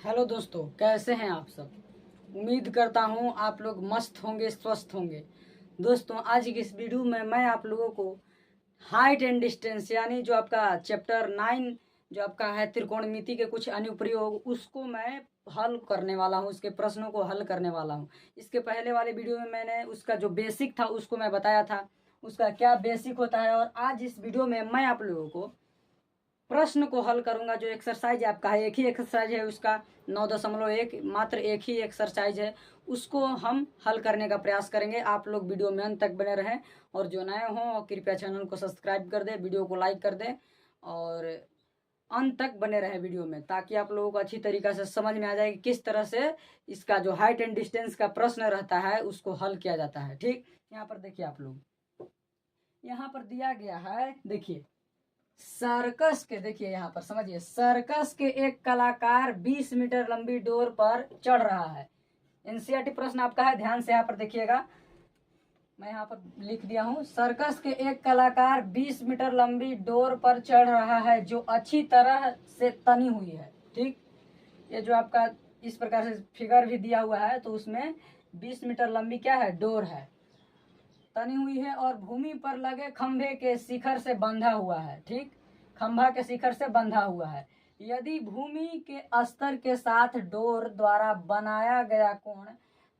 Hello दोस्तों, कैसे हैं आप सब। उम्मीद करता हूं आप लोग मस्त होंगे, स्वस्थ होंगे। दोस्तों, आज की इस वीडियो में मैं आप लोगों को हाइट एंड डिस्टेंस यानी जो आपका चैप्टर 9 जो आपका है त्रिकोणमिति के कुछ अनुप्रयोग, उसको मैं हल करने वाला हूं, उसके प्रश्नों को हल करने वाला हूं। इसके पहले वाले वीडियो में मैंने उसका जो बेसिक था उसको मैं बताया था, उसका क्या बेसिक होता है। और आज इस वीडियो में मैं आप लोगों को प्रश्न को हल करूंगा। जो एक्सरसाइज आपका है, एक ही एक्सरसाइज है उसका, 9.1, मात्र एक ही एक्सरसाइज है, उसको हम हल करने का प्रयास करेंगे। आप लोग वीडियो में अंत तक बने रहें, और जो नए हों कृपया चैनल को सब्सक्राइब कर दें, वीडियो को लाइक कर दें, और अंत तक बने रहे वीडियो में, ताकि आप लोगों को अच्छी तरीके से समझ में आ जाए कि किस तरह से इसका जो हाइट एंड डिस्टेंस का प्रश्न रहता है उसको हल किया जाता है। ठीक, यहाँ पर देखिए आप लोग, यहाँ पर दिया गया है, देखिए सर्कस के, देखिए यहाँ पर समझिए, सर्कस के एक कलाकार 20 मीटर लंबी डोर पर चढ़ रहा है। एनसीईआरटी प्रश्न आपका है, ध्यान से यहाँ पर देखिएगा। मैं यहाँ पर लिख दिया हूँ, सर्कस के एक कलाकार 20 मीटर लंबी डोर पर चढ़ रहा है जो अच्छी तरह से तनी हुई है। ठीक, ये जो आपका इस प्रकार से फिगर भी दिया हुआ है, तो उसमें 20 मीटर लंबी क्या है, डोर है, तनी हुई है, और भूमि पर लगे खंभे के शिखर से बंधा हुआ है। ठीक, खंभा के शिखर से बंधा हुआ है। यदि भूमि के स्तर के साथ डोर द्वारा बनाया गया कोण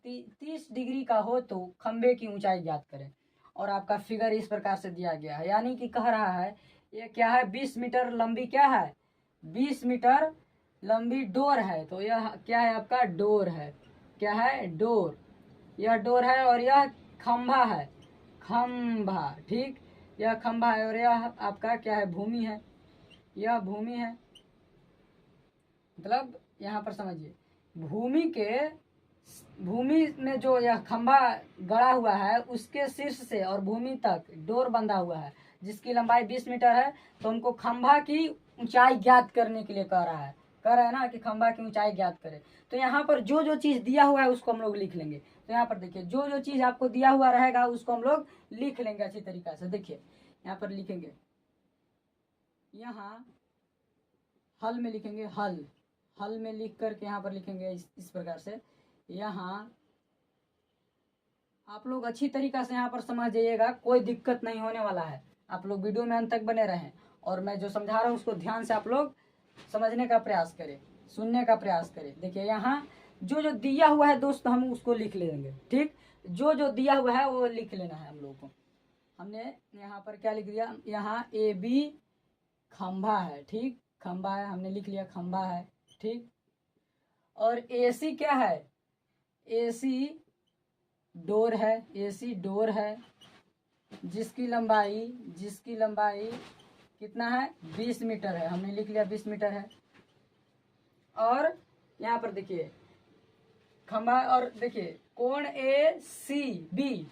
30 डिग्री का हो तो खंभे की ऊंचाई ज्ञात करें। और आपका फिगर इस प्रकार से दिया गया है, यानी कि कह रहा है ये क्या है, 20 मीटर लंबी क्या है, 20 मीटर लंबी डोर है। तो यह क्या है, आपका डोर है, क्या है, डोर, यह डोर है, और यह खंभा है, खंभा। ठीक, यह खंभा है, और यह आपका क्या है, भूमि है, यह भूमि है। मतलब यहाँ पर समझिए, भूमि के, भूमि में जो यह खंभा गड़ा हुआ है उसके शीर्ष से और भूमि तक डोर बंधा हुआ है जिसकी लंबाई 20 मीटर है। तो हमको खंभा की ऊंचाई ज्ञात करने के लिए कह रहा है ना कि खंभा की ऊंचाई ज्ञात करें। तो यहाँ पर जो जो चीज दिया हुआ है उसको हम लोग लिख लेंगे। तो यहाँ पर देखिए, जो जो चीज आपको दिया हुआ रहेगा उसको हम लोग लिख लेंगे अच्छी तरीके से। देखिए यहाँ पर लिखेंगे, यहाँ हल में लिखेंगे, हल में लिख करके यहाँ पर लिखेंगे इस प्रकार से। यहाँ आप लोग अच्छी तरीका से यहाँ पर समझ जाइएगा, कोई दिक्कत नहीं होने वाला है। आप लोग वीडियो में अंत तक बने रहें, और मैं जो समझा रहा हूँ उसको ध्यान से आप लोग समझने का प्रयास करें, सुनने का प्रयास करें। देखिए यहाँ जो जो दिया हुआ है दोस्त, हम उसको लिख लेंगे। ठीक, जो जो दिया हुआ है वो लिख लेना है हम लोग को। हमने यहाँ पर क्या लिख दिया, यहाँ ए बी खंभा है। ठीक, खंभा है, हमने लिख लिया खंभा है। ठीक, और ए सी क्या है, ए सी डोर है, ए सी डोर है, जिसकी लंबाई कितना है, 20 मीटर है, हमने लिख लिया 20 मीटर है। और यहाँ पर देखिए खंभा, और देखिए कोण ए सी बी,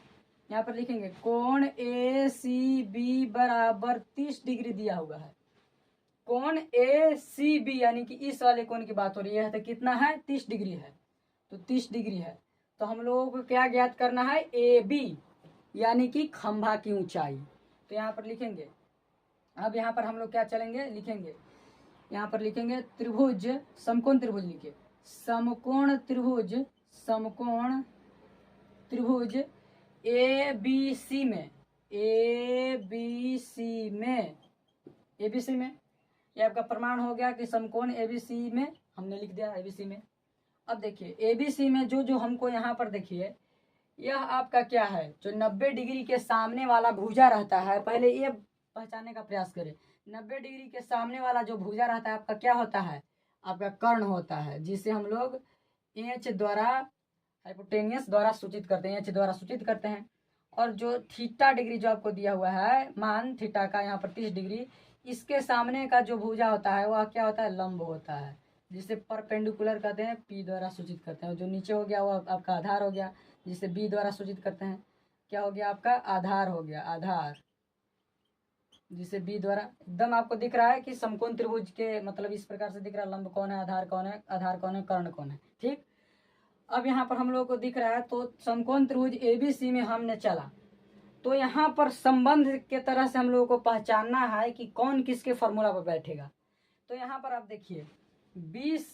यहाँ पर लिखेंगे कोण ए सी बी बराबर 30 डिग्री दिया हुआ है। कोण ए सी बी यानी कि इस वाले कोण की बात हो रही है, तो कितना है, 30 डिग्री है। तो 30 डिग्री है, तो हम लोगों को क्या ज्ञात करना है, ए बी यानी कि खंभा की ऊंचाई। तो यहाँ पर लिखेंगे, अब यहाँ पर हम लोग क्या चलेंगे, लिखेंगे यहाँ पर लिखेंगे त्रिभुज, समकोण त्रिभुज लिखिए, समकोण त्रिभुज, समकोण त्रिभुज ए बी सी में, ए बी सी में, ए बी सी में, ये आपका प्रमाण हो गया कि समकोण एबीसी में, हमने लिख दिया एबीसी में। अब देखिए एबीसी में जो जो हमको यहाँ पर देखिए, यह आपका क्या है, जो 90 डिग्री के सामने वाला भुजा रहता है, पहले ये पहचानने का प्रयास करें। 90 डिग्री के सामने वाला जो भुजा रहता है आपका क्या होता है, आपका कर्ण होता है, जिसे हम लोग एच द्वारा, हाइपोटेनियस द्वारा सूचित करते हैं, एच द्वारा सूचित करते हैं। और जो थीटा डिग्री जो आपको दिया हुआ है, मान थीटा का यहाँ पर 30 डिग्री, इसके सामने का जो भुजा होता है वह क्या होता है, लंब होता है, जिसे परपेंडिकुलर कहते हैं, पी द्वारा सूचित करते हैं। जो नीचे हो गया वो आपका आधार हो गया, जिसे बी द्वारा सूचित करते हैं, क्या हो गया आपका, आधार हो गया, आधार, जिसे बी द्वारा। एकदम आपको दिख रहा है कि समकोण त्रिभुज के मतलब इस प्रकार से दिख रहा है, लंब कौन है, आधार कौन है, आधार कौन है, कर्ण कौन है। ठीक, अब यहाँ पर हम लोग को दिख रहा है, तो समकोण त्रिभुज एबीसी में हमने चला, तो यहाँ पर संबंध के तरह से हम लोगों को पहचानना है कि कौन किसके फॉर्मूला पर बैठेगा। तो यहाँ पर आप देखिए 20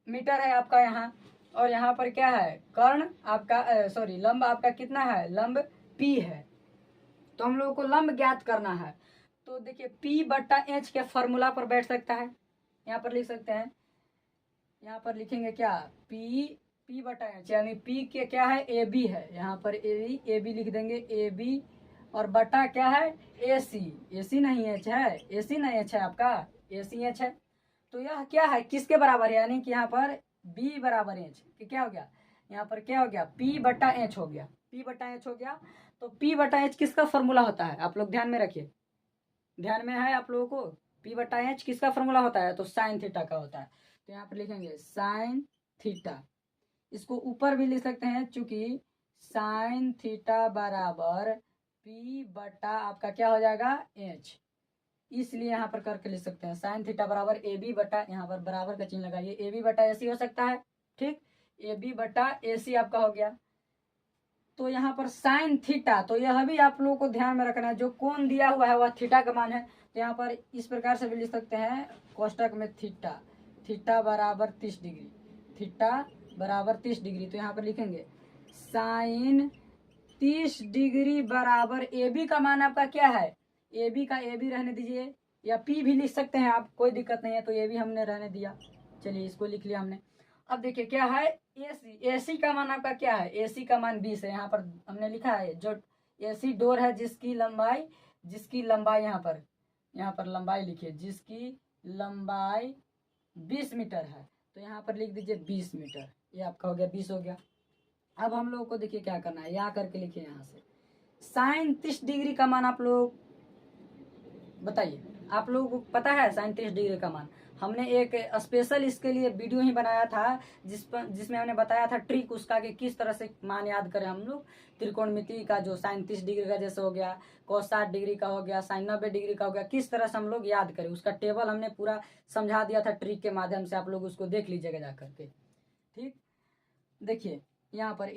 मीटर है आपका यहाँ, और यहाँ पर क्या है, कर्ण आपका सॉरी लंब आपका कितना है, लंब P है। तो हम लोगों को लंब ज्ञात करना है। तो देखिए P/H के फॉर्मूला पर बैठ सकता है, यहाँ पर लिख सकते हैं, यहाँ पर लिखेंगे क्या, P/H यानी P के क्या है, AB है, यहाँ पर AB लिख देंगे, AB और बटा क्या है, AC नहीं H है, AC नहीं H है आपका, ACH है। तो यह क्या है, किसके बराबर है, यानी कि यहाँ पर B बराबर H कि क्या हो गया, यहाँ पर क्या हो गया, P/H हो गया, P/H हो गया। तो P/H किसका फॉर्मूला होता है, आप लोग ध्यान में रखिए, ध्यान में है आप लोगों को, P/H किसका फॉर्मूला होता है, तो साइन थीटा का होता है। तो यहाँ पर लिखेंगे साइन थीटा, इसको ऊपर भी लिख सकते हैं, चूंकि साइन थीटा बराबर P/, आपका क्या हो जाएगा, H, इसलिए यहाँ पर करके लिख सकते हैं साइन थीटा बराबर AB/, यहाँ पर बराबर का चिन्ह लगाइए, AB/AC हो सकता है, ठीक, AB/AC आपका हो गया। तो यहाँ पर साइन थीटा, तो यह भी आप लोगों को ध्यान में रखना है, जो कोण दिया हुआ है वह थीटा का मान है। तो यहाँ पर इस प्रकार से भी लिख सकते हैं, कोष्टक में थीटा बराबर 30 डिग्री, थीटा बराबर 30 डिग्री। तो यहाँ पर लिखेंगे साइन 30 डिग्री बराबर AB का मान आपका क्या है, AB का AB रहने दीजिए, या P भी लिख सकते हैं आप, कोई दिक्कत नहीं है। तो AB हमने रहने दिया, चलिए इसको लिख लिया हमने। अब देखिए क्या है, AC का मान आपका क्या है, AC का मान 20 है, यहाँ पर हमने लिखा है, जो AC डोर है जिसकी लंबाई यहाँ पर लंबाई लिखिए, जिसकी लंबाई 20 मीटर है। तो यहाँ पर लिख दीजिए 20 मीटर, ये आपका हो गया, 20 हो गया। अब हम लोगों को देखिए क्या करना है, या करके लिखिए यहाँ से साइन 30 डिग्री का मान आप लोग बताइए, आप लोगों को पता है साइन 30 डिग्री का मान, हमने एक स्पेशल इसके लिए वीडियो ही बनाया था, जिसमें हमने बताया था ट्रिक उसका कि किस तरह से मान याद करें हम लोग, त्रिकोणमिति का जो साइन 30 डिग्री का जैसे हो गया, cos 60 डिग्री का हो गया, साइन 90 डिग्री का हो गया, किस तरह से हम लोग याद करें, उसका टेबल हमने पूरा समझा दिया था ट्रिक के माध्यम से, आप लोग उसको देख लीजिएगा जा करके, ठीक। देखिए यहाँ पर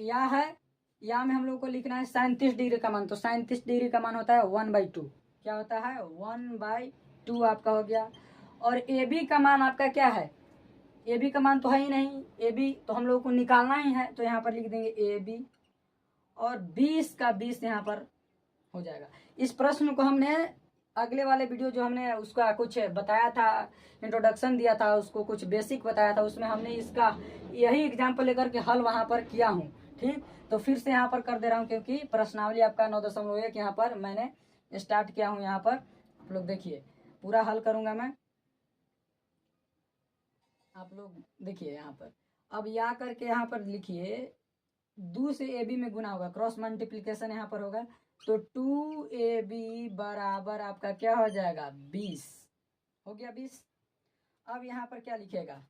या में हम लोग को लिखना है साइन 30 डिग्री का मान, तो साइन 30 डिग्री का मान होता है 1/2, क्या होता है, 1/2 आपका हो गया। और AB का मान आपका क्या है, AB का मान तो है ही नहीं, AB तो हम लोग को निकालना ही है, तो यहाँ पर लिख देंगे AB, और 20 का 20 यहाँ पर हो जाएगा। इस प्रश्न को हमने अगले वाले वीडियो जो हमने उसका कुछ बताया था, इंट्रोडक्शन दिया था, उसको कुछ बेसिक बताया था, उसमें हमने इसका यही एग्जाम्पल लेकर के हल वहाँ पर किया हूँ, ठीक। तो फिर से यहाँ पर कर दे रहा हूँ, क्योंकि प्रश्नावली आपका 9.1 यहाँ पर मैंने स्टार्ट किया हूँ, यहाँ पर आप लोग देखिए पूरा हल करूँगा मैं, आप लोग देखिए यहाँ पर। अब या करके यहाँ पर लिखिए 2 से AB में गुना होगा, क्रॉस मल्टीप्लीकेशन यहाँ पर होगा, तो 2AB बराबर आपका क्या हो जाएगा, 20 हो गया, 20। अब यहाँ पर क्या लिखेगा,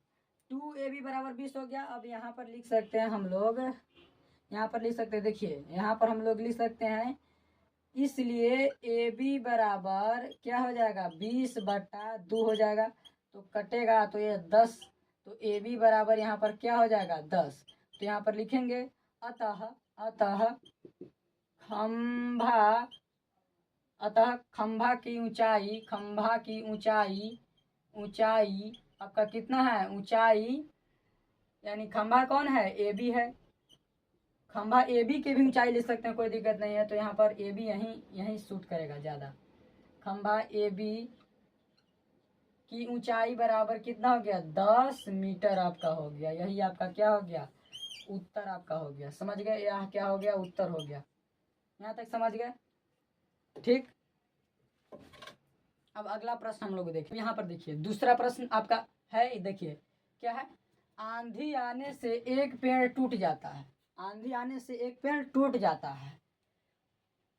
2AB बराबर 20 हो गया। अब यहाँ पर लिख सकते हैं हम लोग, यहाँ पर लिख सकते हैं, देखिए यहाँ पर हम लोग लिख सकते हैं, इसलिए AB बराबर क्या हो जाएगा, 20/2 हो जाएगा, तो कटेगा तो ये 10, तो AB बराबर यहाँ पर क्या हो जाएगा, 10। तो यहाँ पर लिखेंगे अतः खंभा की ऊंचाई आपका कितना है, ऊंचाई यानी खंभा कौन है, AB है, खंभा AB की भी ऊंचाई ले सकते हैं, कोई दिक्कत नहीं है। तो यहाँ पर AB यहीं शूट करेगा ज़्यादा, खंभा AB की ऊंचाई बराबर कितना हो गया, 10 मीटर आपका हो गया, यही आपका क्या हो गया, उत्तर आपका हो गया। समझ गए, यह क्या हो गया, उत्तर हो गया, यहाँ तक समझ गए, ठीक। अब अगला प्रश्न हम लोग देखिए, यहाँ पर देखिए दूसरा प्रश्न आपका है, देखिए क्या है, आंधी आने से एक पेड़ टूट जाता है, आंधी आने से एक पेड़ टूट जाता है,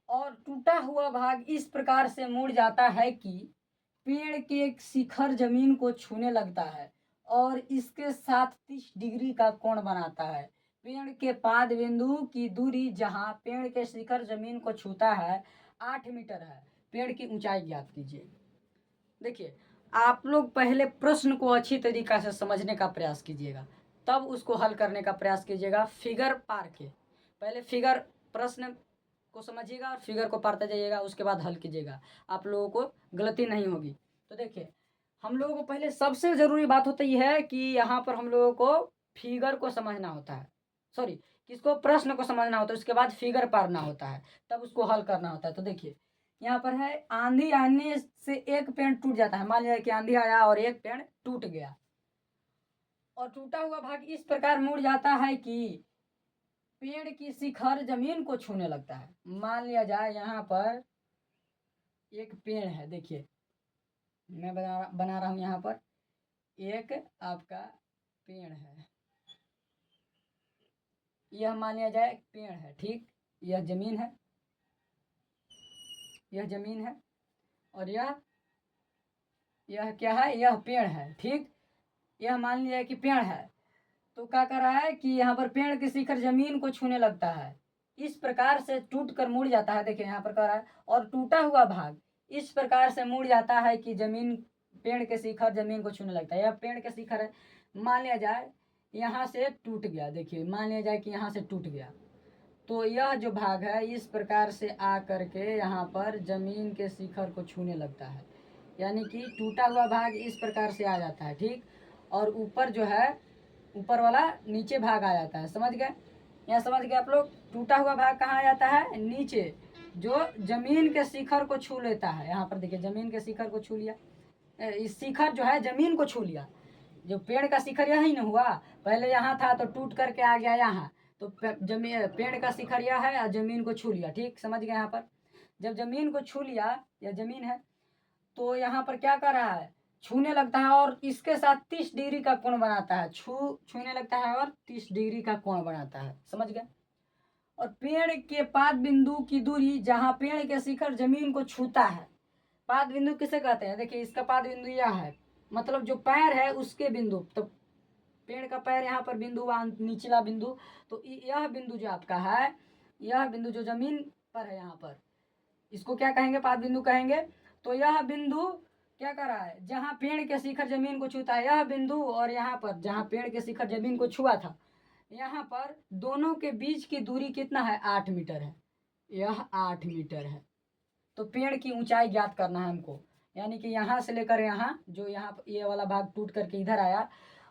और टूटा हुआ भाग इस प्रकार से मुड़ जाता है कि पेड़ के एक शिखर जमीन को छूने लगता है, और इसके साथ 30 डिग्री का कोण बनाता है। पेड़ के पाद बिंदु की दूरी जहां पेड़ के शिखर जमीन को छूता है 8 मीटर है, पेड़ की ऊंचाई ज्ञात कीजिए। देखिए आप लोग पहले प्रश्न को अच्छी तरीका से समझने का प्रयास कीजिएगा, तब उसको हल करने का प्रयास कीजिएगा, फिगर पार के पहले फिगर प्रश्न को समझिएगा और फिगर को पारते जाइएगा, उसके बाद हल कीजिएगा, आप लोगों को गलती नहीं होगी। तो देखिए हम लोगों को पहले सबसे ज़रूरी बात होती है कि यहाँ पर हम लोगों को फिगर को समझना होता है, सॉरी किसको, प्रश्न को समझना होता है, उसके बाद फिगर पारना होता है, तब उसको हल करना होता है। तो देखिए यहाँ पर है, आंधी आने से एक पेड़ टूट जाता है। मान लिया कि आंधी आया और एक पेड़ टूट गया, और टूटा हुआ भाग इस प्रकार मुड़ जाता है कि पेड़ की शिखर जमीन को छूने लगता है। मान लिया जाए यहाँ पर एक पेड़ है, देखिए मैं बना रहा हूँ यहाँ पर एक आपका पेड़ है, यह मान लिया जाए पेड़ है, ठीक, यह जमीन है, यह जमीन है, और यह क्या है, यह पेड़ है, ठीक, यह मान लिया कि पेड़ है। तो क्या कर रहा है कि यहाँ पर पेड़ की शिखर जमीन को छूने लगता है, इस प्रकार से टूट कर मुड़ जाता है। देखिए यहाँ पर कर रहा है, और टूटा हुआ भाग इस प्रकार से मुड़ जाता है कि जमीन, पेड़ के शिखर जमीन को छूने लगता है। यह पेड़ के शिखर है, मान लिया जाए यहाँ से टूट गया, देखिए मान लिया जाए कि यहाँ से टूट गया, तो यह जो भाग है इस प्रकार से आ करके यहाँ पर जमीन के शिखर को छूने लगता है, यानी कि टूटा हुआ भाग इस प्रकार से आ जाता है, ठीक, और ऊपर जो है, ऊपर वाला नीचे भाग आ जाता है। समझ गए, यहाँ समझ गए आप लोग। टूटा हुआ भाग कहाँ आ जाता है, नीचे, जो जमीन के शिखर को छू लेता है। यहाँ पर देखिए जमीन के शिखर को छू लिया, इस शिखर जो है जमीन को छू लिया। जो पेड़ का शिखर यही न हुआ, पहले यहाँ था तो टूट करके आ गया यहाँ, तो जमीन, पेड़ का शिखर यह है और जमीन को छू लिया, ठीक, समझ गए। यहाँ पर जब जमीन को छू लिया, यह जमीन है, तो यहाँ पर क्या कर रहा है, छूने लगता है और इसके साथ 30 डिग्री का कोण बनाता है, छूने लगता है और 30 डिग्री का कोण बनाता है, समझ गए। और पेड़ के पाद बिंदु की दूरी, जहाँ पेड़ के शिखर जमीन को छूता है, पाद बिंदु किसे कहते हैं, देखिए इसका पाद बिंदु यह है, मतलब जो पैर है उसके बिंदु, तो पेड़ का पैर यहाँ पर बिंदु, निचला बिंदु, तो यह बिंदु जो आपका है, यह बिंदु जो जमीन पर है यहाँ पर, इसको क्या कहेंगे, पाद बिंदु कहेंगे। तो यह बिंदु क्या कर रहा है, जहाँ पेड़ के शिखर जमीन को छूता है यह बिंदु, और यहाँ पर जहाँ पेड़ के शिखर जमीन को छुआ था, यहाँ पर दोनों के बीच की दूरी कितना है, 8 मीटर है, यह 8 मीटर है। तो पेड़ की ऊंचाई ज्ञात करना है हमको, यानी कि यहाँ से लेकर यहाँ, जो यहाँ ये वाला भाग टूट करके इधर आया,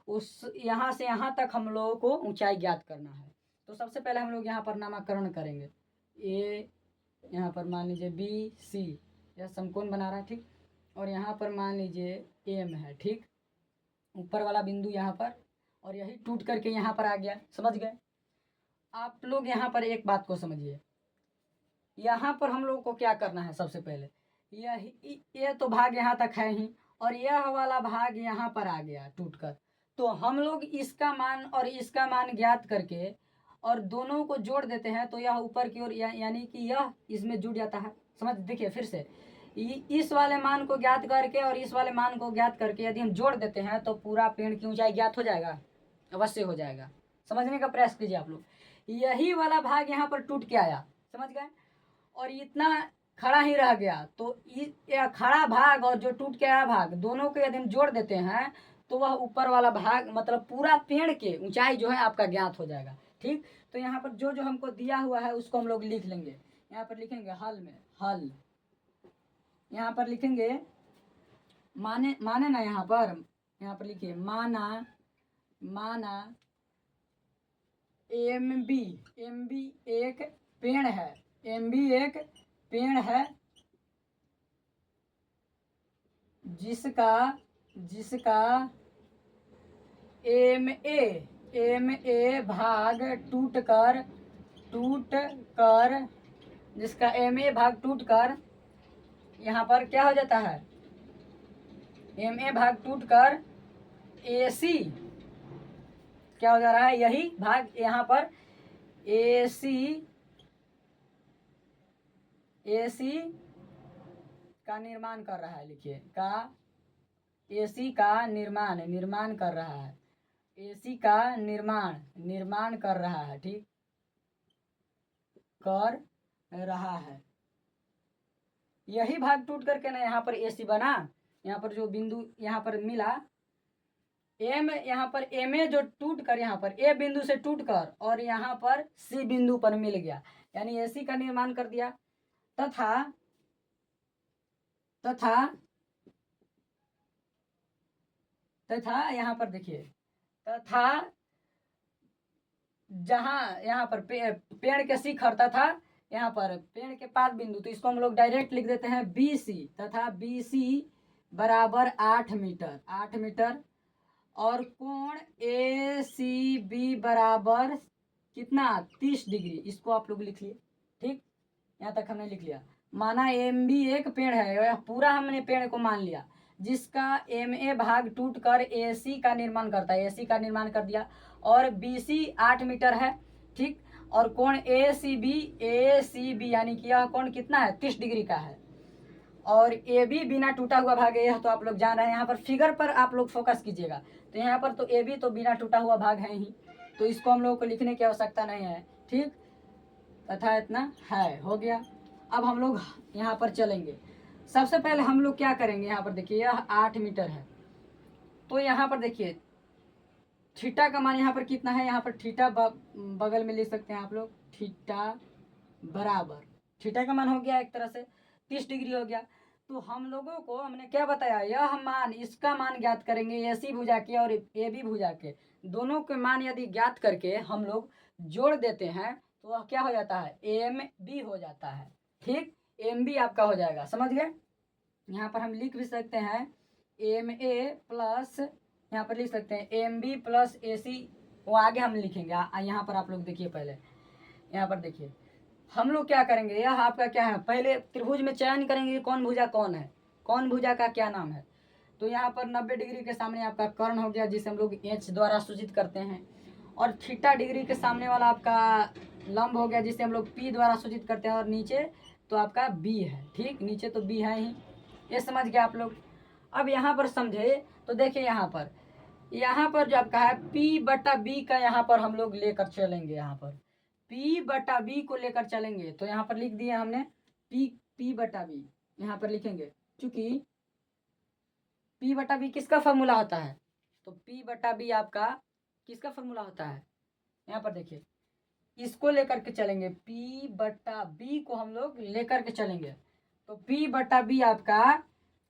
उस यहाँ से यहाँ तक हम लोगों को ऊंचाई ज्ञात करना है। तो सबसे पहले हम लोग यहाँ पर नामकरण करेंगे। ए, यहाँ पर मान लीजिए बी सी, यह समकोण बना रहा है, ठीक, और यहाँ पर मान लीजिए एम है, ठीक, ऊपर वाला बिंदु यहाँ पर, और यही टूट करके यहाँ पर आ गया, समझ गए। आप लोग यहाँ पर एक बात को समझिए, यहाँ पर हम लोग को क्या करना है, सबसे पहले ये तो भाग यहाँ तक है ही, और यह वाला भाग यहाँ पर आ गया टूट कर, तो हम लोग इसका मान और इसका मान ज्ञात करके और दोनों को जोड़ देते हैं, तो यह ऊपर की ओर यानी कि यह इसमें जुड़ जाता है। समझ, देखिए फिर से, इस वाले मान को ज्ञात करके और इस वाले मान को ज्ञात करके यदि हम जोड़ देते हैं तो पूरा पेड़ की ऊंचाई ज्ञात हो जाएगा, अवश्य हो जाएगा। समझने का प्रयास कीजिए आप लोग। यही वाला भाग यहाँ पर टूट के आया, समझ गए, और इतना खड़ा ही रह गया, तो यह खड़ा भाग और जो टूट के आया भाग, दोनों को यदि हम जोड़ देते हैं तो वह ऊपर वाला भाग, मतलब पूरा पेड़ के ऊंचाई जो है आपका ज्ञात हो जाएगा, ठीक। तो यहाँ पर जो जो हमको दिया हुआ है उसको हम लोग लिख लेंगे। यहाँ पर लिखेंगे हल में, हल, यहाँ पर लिखेंगे माने, माने ना, यहाँ पर लिखिए माना, माना एम बी एक पेड़ है, एम बी एक पेड़ है जिसका एम ए भाग टूट कर जिसका एम ए भाग टूट कर यहाँ पर क्या हो जाता है, एम ए भाग टूट कर ए सी क्या हो जा रहा है, यही भाग यहाँ पर ए सी का निर्माण कर रहा है, लिखिए का एसी का निर्माण कर रहा है, एसी का निर्माण कर रहा है, ठीक, कर रहा है। यही भाग टूट करके ना यहाँ पर एसी बना, यहाँ पर जो बिंदु यहाँ पर मिला एम, यहाँ पर एम ए जो टूट कर यहाँ पर ए बिंदु से टूट कर और यहाँ पर सी बिंदु पर मिल गया, यानी एसी का निर्माण कर दिया। तथा तथा यहाँ पर देखिए, तथा जहाँ यहाँ पर पेड़ के शिखर तथा यहाँ पर पेड़ के पाद बिंदु, तो इसको हम लोग डायरेक्ट लिख देते हैं BC, तथा BC बराबर 8 मीटर, 8 मीटर। और कोण ACB बराबर कितना, 30 डिग्री। इसको आप लोग लिख लिए, ठीक, यहाँ तक हमने लिख लिया। माना MB एक पेड़ है, पूरा हमने पेड़ को मान लिया, जिसका MA भाग टूट कर AC का निर्माण करता है, AC का निर्माण कर दिया। और BC 8 मीटर है, ठीक। और कोण ACB यानी कि यह कोण कितना है, 30 डिग्री का है। और AB बिना टूटा हुआ भाग है, यह तो आप लोग जान रहे हैं। यहाँ पर फिगर पर आप लोग फोकस कीजिएगा, तो यहाँ पर तो AB तो बिना टूटा हुआ भाग है ही, तो इसको हम लोग को लिखने की आवश्यकता नहीं है, ठीक। तथा इतना है, हो गया। अब हम लोग यहाँ पर चलेंगे। सबसे पहले हम लोग क्या करेंगे, यहाँ पर देखिए यह 8 मीटर है, तो यहाँ पर देखिए थीटा का मान यहाँ पर कितना है, यहाँ पर थीटा बगल में लिख सकते हैं आप लोग, थीटा बराबर, थीटा का मान हो गया एक तरह से 30 डिग्री हो गया। तो हम लोगों को हमने क्या बताया, यह मान, इसका मान ज्ञात करेंगे AC भुजा के और AB भुजा के, दोनों के मान यदि ज्ञात करके हम लोग जोड़ देते हैं तो वह क्या हो जाता है, AMB हो जाता है, ठीक। AMB आपका हो जाएगा, समझ गए। यहाँ पर हम लिख भी सकते हैं MA प्लस, यहाँ पर लिख सकते हैं MB प्लस AC, वो आगे हम लिखेंगे। यहाँ पर आप लोग देखिए, पहले यहाँ पर देखिए हम लोग क्या करेंगे, यह आपका क्या है, पहले त्रिभुज में चयन करेंगे कौन भुजा कौन है, कौन भुजा का क्या नाम है। तो यहाँ पर 90 डिग्री के सामने आपका कर्ण हो गया, जिसे हम लोग H द्वारा सूचित करते हैं। और थीटा डिग्री के सामने वाला आपका लंब हो गया, जिसे हम लोग P द्वारा सूचित करते हैं। और नीचे तो आपका B है, ठीक, नीचे तो B है ही, ये समझ गए आप लोग। अब यहाँ पर समझे तो देखिए, यहाँ पर जो आपका है P/B का यहाँ पर हम लोग लेकर चलेंगे, यहाँ पर P/B को लेकर चलेंगे। तो यहाँ पर लिख दिया हमने P/B, यहाँ पर लिखेंगे, चूंकि P/B किसका फॉर्मूला होता है, तो P/B आपका किसका फॉर्मूला होता है, यहाँ पर देखिए इसको लेकर के चलेंगे, P/B को हम लोग लेकर के चलेंगे। तो P/B आपका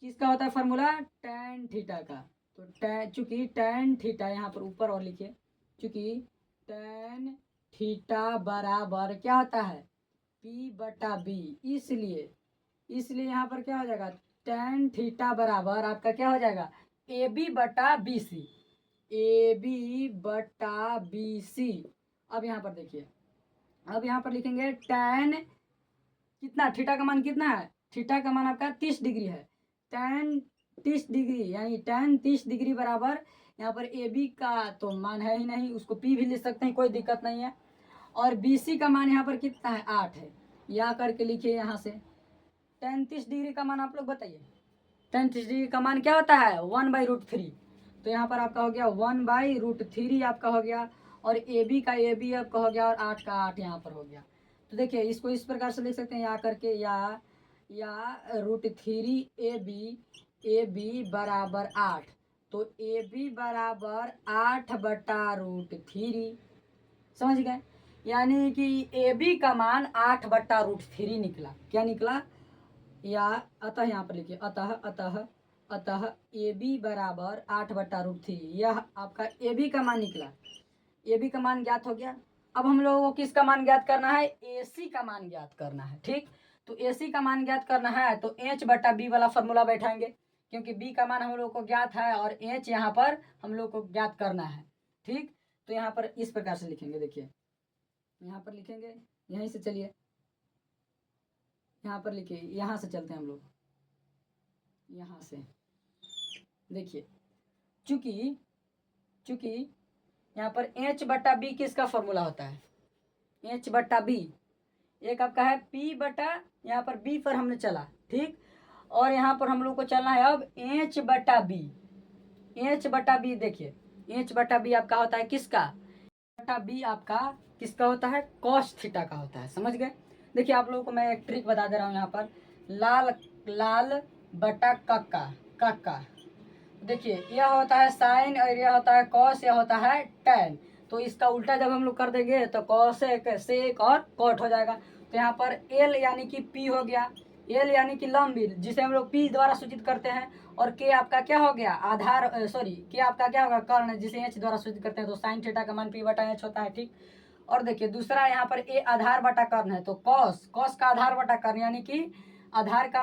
किसका होता है फॉर्मूला, tan थीटा का। तो चूंकि tan थीटा यहाँ पर ऊपर और लिखिए, चूंकि tan थीटा बराबर क्या होता है, P/B, इसलिए यहाँ पर क्या हो जाएगा, tan थीटा बराबर आपका क्या हो जाएगा, AB/BC, AB/BC। अब यहाँ पर देखिए, अब यहाँ पर लिखेंगे tan कितना, थीटा का मान कितना है, थीटा का मान आपका 30 डिग्री है, tan 30 डिग्री यानी tan 30 डिग्री बराबर, यहाँ पर AB का तो मान है ही नहीं, उसको P भी लिख सकते हैं, कोई दिक्कत नहीं है। और BC का मान यहाँ पर कितना है, 8 है, या करके लिखिए यहाँ से। tan 30 डिग्री का मान आप लोग बताइए, tan 30 डिग्री का मान क्या होता है, 1/√3। तो यहाँ पर आपका हो गया 1/√3 आपका हो गया। और AB का AB आपका हो गया, और 8 का 8 यहाँ पर हो गया। तो देखिए इसको इस प्रकार से लिख सकते हैं, या करके या √3 AB बराबर 8। तो AB बराबर 8/√3, समझ गए। यानी कि AB का मान 8/√3 निकला, क्या निकला, या अतः यहाँ पर लिखिए, अतः AB बराबर 8/√3, यह आपका AB का मान निकला। AB का मान ज्ञात हो गया। अब हम लोगों को किसका मान ज्ञात करना है, AC का मान ज्ञात करना है, ठीक। तो AC का मान ज्ञात करना है तो H/B वाला फॉर्मूला बैठाएंगे, क्योंकि B का मान हम लोग को ज्ञात है और H यहाँ पर हम लोग को ज्ञात करना है, ठीक। तो यहाँ पर इस प्रकार से लिखेंगे, देखिए यहाँ पर लिखेंगे, यहीं से चलिए, यहाँ पर लिखिए, यहाँ से चलते हैं हम लोग, यहाँ से देखिए, चूंकि यहाँ पर H/B किसका फॉर्मूला होता है, H/B एक आपका है यहाँ पर B पर हमने चला, ठीक। और यहाँ पर हम लोग को चलना है अब H/B। देखिए H/B आपका होता है किसका, B आपका किसका होता है, cos थीटा का होता है, समझ गए। देखिए आप लोगों को मैं एक ट्रिक बता दे रहा हूँ, यहाँ पर लाल बटा कक्का। देखिए यह होता है साइन और यह होता है cos, यह होता है tan। तो इसका उल्टा जब हम लोग कर देंगे तो cos सेक और cot हो जाएगा। तो यहाँ पर L यानी कि P हो गया, एल यानी कि लंबी, जिसे हम लोग पी द्वारा सूचित करते हैं, और के आपका क्या हो गया आधार, के आपका क्या होगा कर्ण, जिसे एच द्वारा सूचित करते हैं। तो साइन थीटा का मान पी बटा एच होता है, ठीक। और देखिए दूसरा यहाँ पर ए आधार बटा कर्ण है, तो कॉस, कॉस का आधार बटा कर्ण, यानी कि आधार का,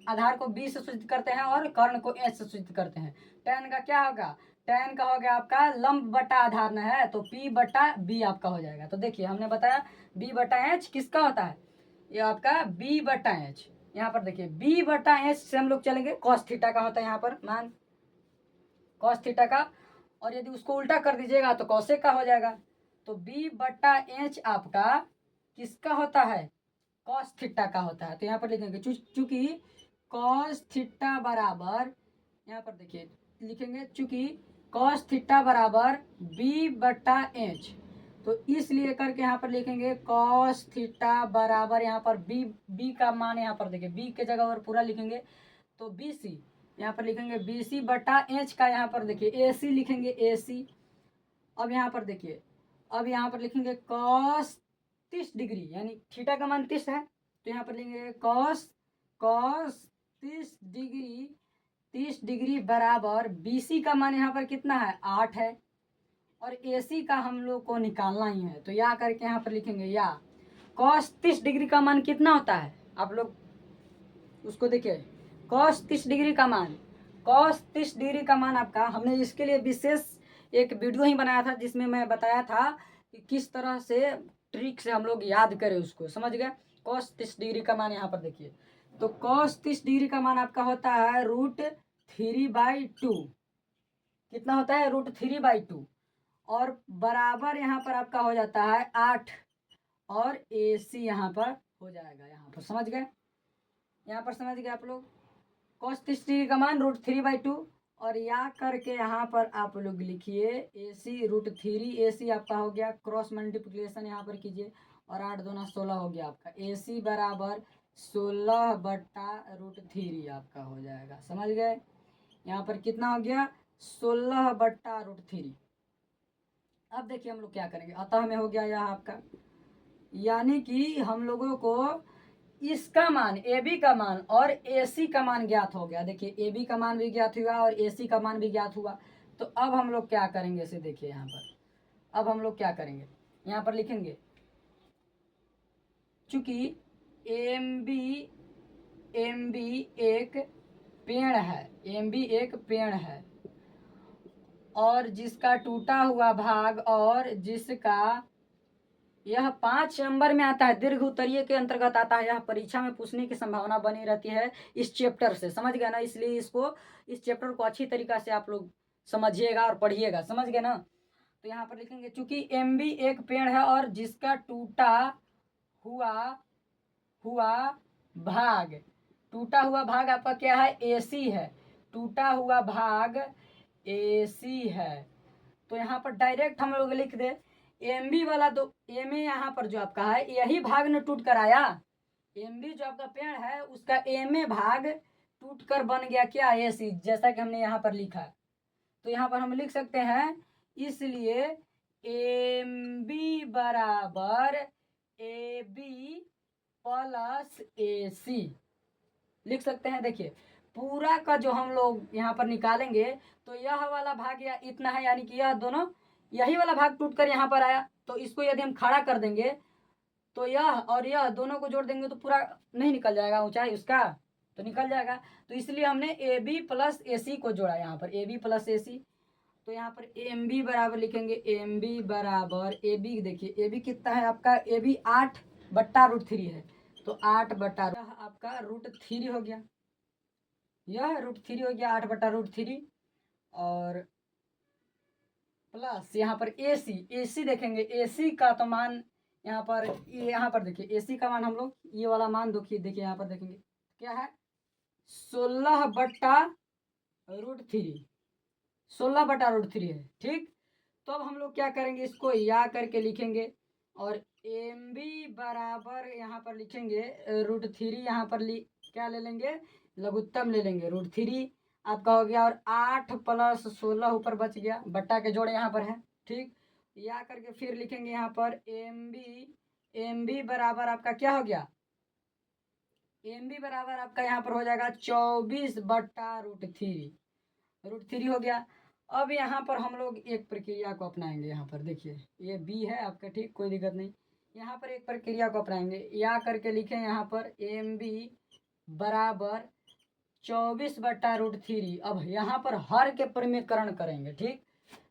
आधार को बी से सूचित करते हैं और कर्ण को एच से सूचित करते हैं। टेन का क्या होगा, टेन का हो गया आपका लंब बटा आधार न है, तो पी बटा बी आपका हो जाएगा। तो देखिए हमने बताया बी बटा एच किसका होता है, ये आपका बी बटा एच। यहाँ पर देखिए बी बटा एच से हम लोग चलेंगे, कॉस थीटा का होता है यहाँ पर मान, कॉस थीटा का, और यदि उसको उल्टा कर दीजिएगा तो कॉसेक का हो जाएगा। तो बी बटा एच आपका किसका होता है, कॉस थीटा का होता है। तो यहाँ पर लिखेंगे चूंकि कॉस थीटा बराबर, यहाँ पर देखिए लिखेंगे चूंकि कॉस थीटा बराबर बी बटा एच, तो इसलिए करके यहाँ पर लिखेंगे कॉस थीटा बराबर, यहाँ पर बी, बी का मान यहाँ पर देखिए बी के जगह और पूरा लिखेंगे तो बी सी, यहाँ पर लिखेंगे बी सी बटा एच का, यहाँ पर देखिए ए सी लिखेंगे ए सी। अब यहाँ पर देखिए, अब यहाँ पर लिखेंगे कॉस 30 डिग्री, यानी थीटा का मान 30 है, तो यहाँ पर लिखेंगे कॉस, कॉस 30 डिग्री बराबर बी सी का मान यहाँ पर कितना है 8 है, और ए सी का हम लोग को निकालना ही है। तो या करके यहाँ पर लिखेंगे या कॉस 30 डिग्री का मान कितना होता है, आप लोग उसको देखिए, कॉस 30 डिग्री का मान, कॉस 30 डिग्री का मान आपका, हमने इसके लिए विशेष एक वीडियो ही बनाया था जिसमें मैं बताया था कि किस तरह से ट्रिक से हम लोग याद करें उसको, समझ गए। कॉस 30 डिग्री का मान यहाँ पर देखिए, तो कॉस 30 डिग्री का मान आपका होता है √3/2, कितना होता है √3/2, और बराबर यहाँ पर आपका हो जाता है 8, और ए सी यहाँ पर हो जाएगा, यहाँ पर समझ गए, यहाँ पर समझ गए आप लोग। कॉस 30 डिग्री का मान √3/2, और या करके यहाँ पर आप लोग लिखिए ए सी √3, ए सी आपका हो गया, क्रॉस मल्टीप्लिकेशन यहाँ पर कीजिए, और 8 दूना 16 हो गया आपका, ए सी बराबर 16 बटा √3 आपका हो जाएगा, समझ गए। यहाँ पर कितना हो गया 16 बटा √3। अब देखिए हम लोग क्या करेंगे, अतः में हो गया यह आपका, यानी कि हम लोगों को इसका मान ए बी का मान और ए सी का मान ज्ञात हो गया। देखिए ए बी का मान भी ज्ञात हुआ और ए सी का मान भी ज्ञात हुआ। तो अब हम लोग क्या करेंगे इसे देखिए यहाँ पर, अब हम लोग क्या करेंगे यहाँ पर लिखेंगे, चूंकि एम बी एक पेड़ है, एम बी एक पेड़ है, और जिसका टूटा हुआ भाग और जिसका, यह 5 नंबर में आता है, दीर्घ उत्तरीय के अंतर्गत आता है, यह परीक्षा में पूछने की संभावना बनी रहती है इस चैप्टर से, समझ गए ना। इसलिए इसको, इस चैप्टर को अच्छी तरीका से आप लोग समझिएगा और पढ़िएगा, समझ गए ना। तो यहाँ पर लिखेंगे चूंकि एम बी एक पेड़ है और जिसका टूटा हुआ हुआ भाग, टूटा हुआ भाग आपका क्या है ए सी है, टूटा हुआ भाग ए सी है। तो यहाँ पर डायरेक्ट हम लोग लिख दे एम बी वाला, तो एम ए यहाँ पर जो आपका है यही भाग ने टूट कर आया, एम बी जो आपका पेड़ है उसका एम ए भाग टूट कर बन गया क्या ए सी, जैसा कि हमने यहाँ पर लिखा। तो यहाँ पर हम लिख सकते हैं, इसलिए एम बी बराबर ए बी प्लस ए सी लिख सकते हैं। देखिए पूरा का जो हम लोग यहाँ पर निकालेंगे तो यह वाला भाग या इतना है, यानी कि यह दोनों, यही वाला भाग टूट कर यहाँ पर आया, तो इसको यदि हम खड़ा कर देंगे तो यह और यह दोनों को जोड़ देंगे तो पूरा नहीं निकल जाएगा ऊंचाई उसका, तो निकल जाएगा। तो इसलिए हमने ए बी प्लस ए सी को जोड़ा यहाँ पर, ए बी प्लस ए सी। तो यहाँ पर एम बी बराबर लिखेंगे, एम बी बराबर ए बी, देखिए ए बी कितना है आपका, ए बी 8 बट्टा √3 है, तो 8 बट्टा आपका √3 हो गया, यह √3 हो गया 8 बट्टा √3, और प्लस यहाँ पर ए सी देखेंगे, ए सी का तो मान यहाँ पर देखिए ए सी का मान हम लोग ये वाला मान देखिए यहाँ पर देखेंगे क्या है 16 बट्टा √3, 16 बटा √3 है, ठीक। तो अब हम लोग क्या करेंगे, इसको या करके लिखेंगे, और एम बी बराबर यहाँ पर लिखेंगे √3, यहाँ पर क्या ले लेंगे, लघुत्तम ले लेंगे, √3 आपका हो गया, और 8 + 16 ऊपर बच गया, बट्टा के जोड़े यहाँ पर है, ठीक। या करके फिर लिखेंगे यहाँ पर एम बी बराबर आपका क्या हो गया MB बराबर आपका यहाँ पर हो जाएगा 24/√3। √3 हो गया। अब यहाँ पर हम लोग एक प्रक्रिया को अपनाएंगे। यहाँ पर देखिए ये B है आपका, ठीक, कोई दिक्कत नहीं। यहाँ पर एक प्रक्रिया को अपनाएंगे, या करके लिखें यहाँ पर MB बराबर 24/√3। अब यहाँ पर हर के परिमीकरण करेंगे, ठीक।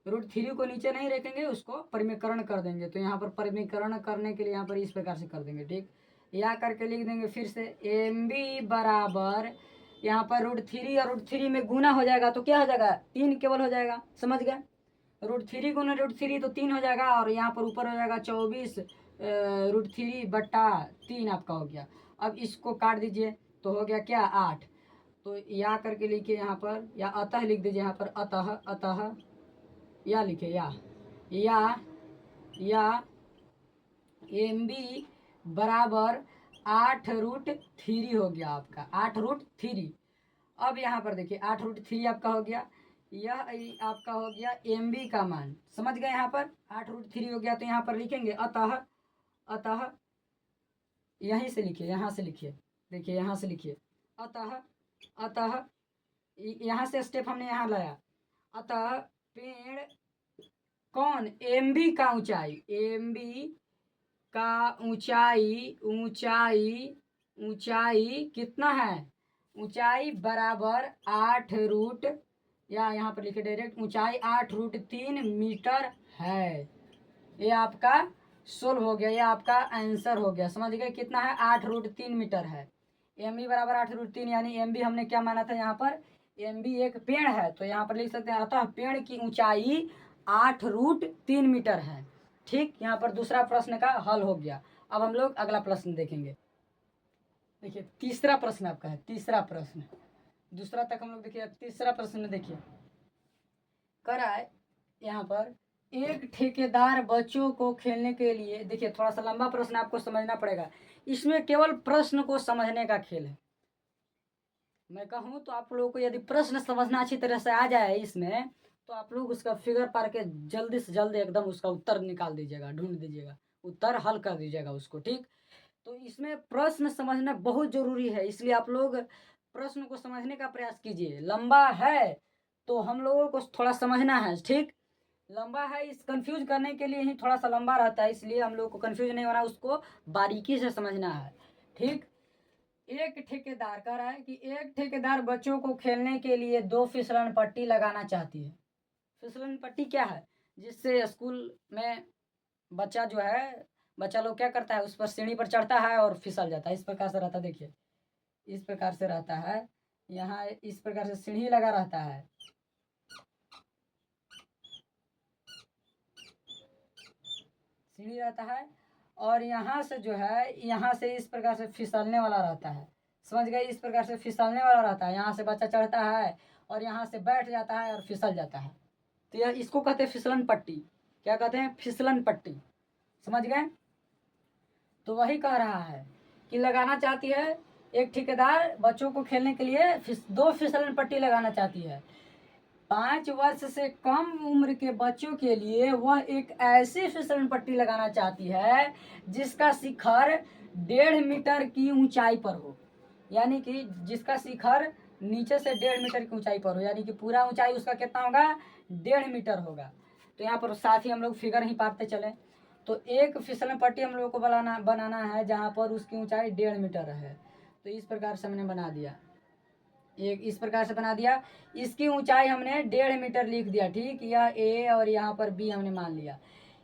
√3 को नीचे नहीं रखेंगे, उसको परिमीकरण कर देंगे। तो यहाँ पर परिमीकरण करने के लिए यहाँ पर इस प्रकार से कर देंगे, ठीक। या करके लिख देंगे फिर से MB बराबर यहाँ पर √3 और √3 में गुना हो जाएगा तो क्या हो जाएगा, 3 केवल हो जाएगा, समझ गए। √3 गुना √3 तो 3 हो जाएगा, और यहाँ पर ऊपर हो जाएगा 24√3/3 आपका हो गया। अब इसको काट दीजिए तो हो गया क्या, 8। तो या करके लिखिए यहाँ पर, या अतः लिख दीजिए यहाँ पर, अतः या लिखिए या MB बराबर 8√3 हो गया आपका, 8√3। अब यहाँ पर देखिए 8√3 आपका हो गया, यह आपका हो गया MB का मान, समझ गए। यहाँ पर 8√3 हो गया, तो यहाँ पर लिखेंगे अतः यहीं से लिखिए, यहाँ से लिखिए, देखिए यहाँ से लिखिए, अतः यहाँ से स्टेप हमने यहाँ लाया। अतः पेड़ कौन, MB का ऊंचाई, MB का ऊंचाई कितना है, ऊंचाई बराबर 8 या यहाँ पर लिखे डायरेक्ट, ऊंचाई 8√3 मीटर है। ये आपका सोल्व हो गया, ये आपका आंसर हो गया, समझ गए। कितना है, 8√3 मीटर है। MB बराबर 8√3, यानी MB हमने क्या माना था यहाँ पर, MB एक पेड़ है, तो यहाँ पर लिख सकते हैं अतः पेड़ की ऊंचाई 8√3 मीटर है, ठीक। यहाँ पर दूसरा प्रश्न का हल हो गया। अब हम लोग अगला प्रश्न देखेंगे। देखिए तीसरा प्रश्न आपका है, तीसरा प्रश्न, दूसरा तक हम लोग देखिए, तीसरा प्रश्न देखिए कर रहा है यहाँ पर, एक ठेकेदार बच्चों को खेलने के लिए, देखिए थोड़ा सा लंबा प्रश्न आपको समझना पड़ेगा, इसमें केवल प्रश्न को समझने का खेल है। मैं कहूँ तो आप लोगों को यदि प्रश्न समझना अच्छी तरह से आ जाए इसमें, तो आप लोग उसका फिगर पार के जल्दी से जल्दी एकदम उसका उत्तर निकाल दीजिएगा, ढूंढ दीजिएगा, उत्तर हल कर दीजिएगा उसको, ठीक। तो इसमें प्रश्न समझना बहुत जरूरी है, इसलिए आप लोग प्रश्न को समझने का प्रयास कीजिए। लंबा है तो हम लोगों को थोड़ा समझना है, ठीक। लंबा है, इस कंफ्यूज करने के लिए ही थोड़ा सा लंबा रहता है, इसलिए हम लोग को कंफ्यूज नहीं होना, उसको बारीकी से समझना है, ठीक। एक ठेकेदार कह रहा है कि एक ठेकेदार बच्चों को खेलने के लिए 2 फिसलन पट्टी लगाना चाहती है। फिसलन पट्टी क्या है, जिससे स्कूल में बच्चा लोग क्या करता है, उस पर सीढ़ी पर चढ़ता है और फिसल जाता है, इस प्रकार से रहता है। देखिए इस प्रकार से रहता है, यहाँ इस प्रकार से सीढ़ी लगा रहता है, सीढ़ी रहता है, और यहाँ से जो है, यहाँ से इस प्रकार से फिसलने वाला रहता है, समझ गए। इस प्रकार से फिसलने वाला रहता है, यहाँ से बच्चा चढ़ता है और यहाँ से बैठ जाता है और फिसल जाता है, तो यह इसको कहते हैं फिसलन पट्टी। क्या कहते हैं, फिसलन पट्टी, समझ गए। तो वही कह रहा है कि लगाना चाहती है, एक ठेकेदार बच्चों को खेलने के लिए 2 फिसलन पट्टी लगाना चाहती है। 5 वर्ष से कम उम्र के बच्चों के लिए वह एक ऐसी फिसलन पट्टी लगाना चाहती है जिसका शिखर 1.5 मीटर की ऊंचाई पर हो, यानी कि जिसका शिखर नीचे से 1.5 मीटर की ऊंचाई पर हो, यानी कि पूरा ऊंचाई उसका कितना होगा, 1.5 मीटर होगा। तो यहाँ पर साथ ही हम लोग फिगर ही पाते चले, तो एक फिसलन पट्टी हम लोग को बनाना है जहाँ पर उसकी ऊंचाई 1.5 मीटर है। तो इस प्रकार से हमने बना दिया, एक इस प्रकार से बना दिया, इसकी ऊंचाई हमने 1.5 मीटर लिख दिया, ठीक। यह ए और यहाँ पर बी हमने मान लिया,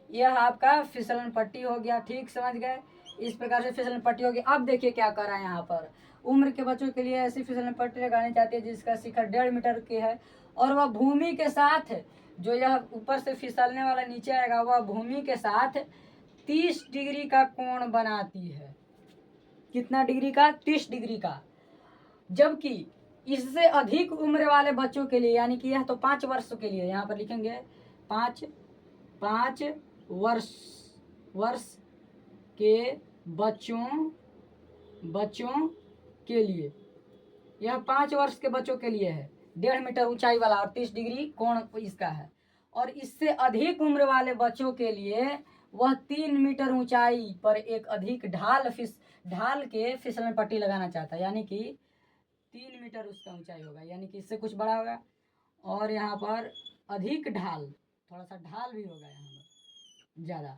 यह आपका फिसलन पट्टी हो गया, ठीक, समझ गए। इस प्रकार से फिसलन पट्टी होगी। अब देखिए क्या कर रहा है, यहाँ पर उम्र के बच्चों के लिए ऐसी फिसलन पट्टी लगानी चाहती है जिसका शिखर 1.5 मीटर की है, और वह भूमि के साथ, जो यह ऊपर से फिसलने वाला नीचे आएगा, वह भूमि के साथ 30 डिग्री का कोण बनाती है। कितना डिग्री का, 30 डिग्री का। जबकि इससे अधिक उम्र वाले बच्चों के लिए, यानी कि यह तो 5 वर्ष के लिए, यहाँ पर लिखेंगे 5 वर्ष के बच्चों के लिए, यह 5 वर्ष के बच्चों के लिए है, 1.5 मीटर ऊंचाई वाला और 30 डिग्री कोण इसका है। और इससे अधिक उम्र वाले बच्चों के लिए वह 3 मीटर ऊंचाई पर एक अधिक ढाल के फिसलन पट्टी लगाना चाहता है, यानी कि 3 मीटर उसका ऊंचाई होगा, यानी कि इससे कुछ बड़ा होगा। और यहाँ पर अधिक ढाल, थोड़ा सा ढाल भी होगा यहाँ पर ज़्यादा,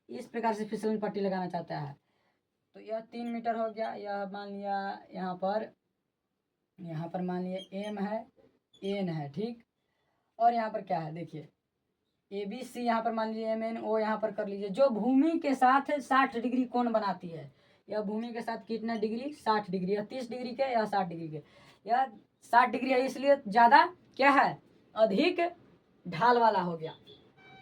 इस प्रकार से फिसलन पट्टी लगाना चाहता है। तो यह 3 मीटर हो गया। यह मान लिया यहाँ पर मान लिया एम है, एन है, ठीक। और यहाँ पर क्या है देखिए, ए बी सी यहाँ पर मान लीजिए एम एन ओ यहाँ पर कर लीजिए, जो भूमि के साथ 60 डिग्री कोण बनाती है। यह भूमि के साथ कितना डिग्री, 60 डिग्री। यह 30 डिग्री के, यह 60 डिग्री के। यह 60 डिग्री है, इसलिए ज़्यादा क्या है, अधिक ढाल वाला हो गया।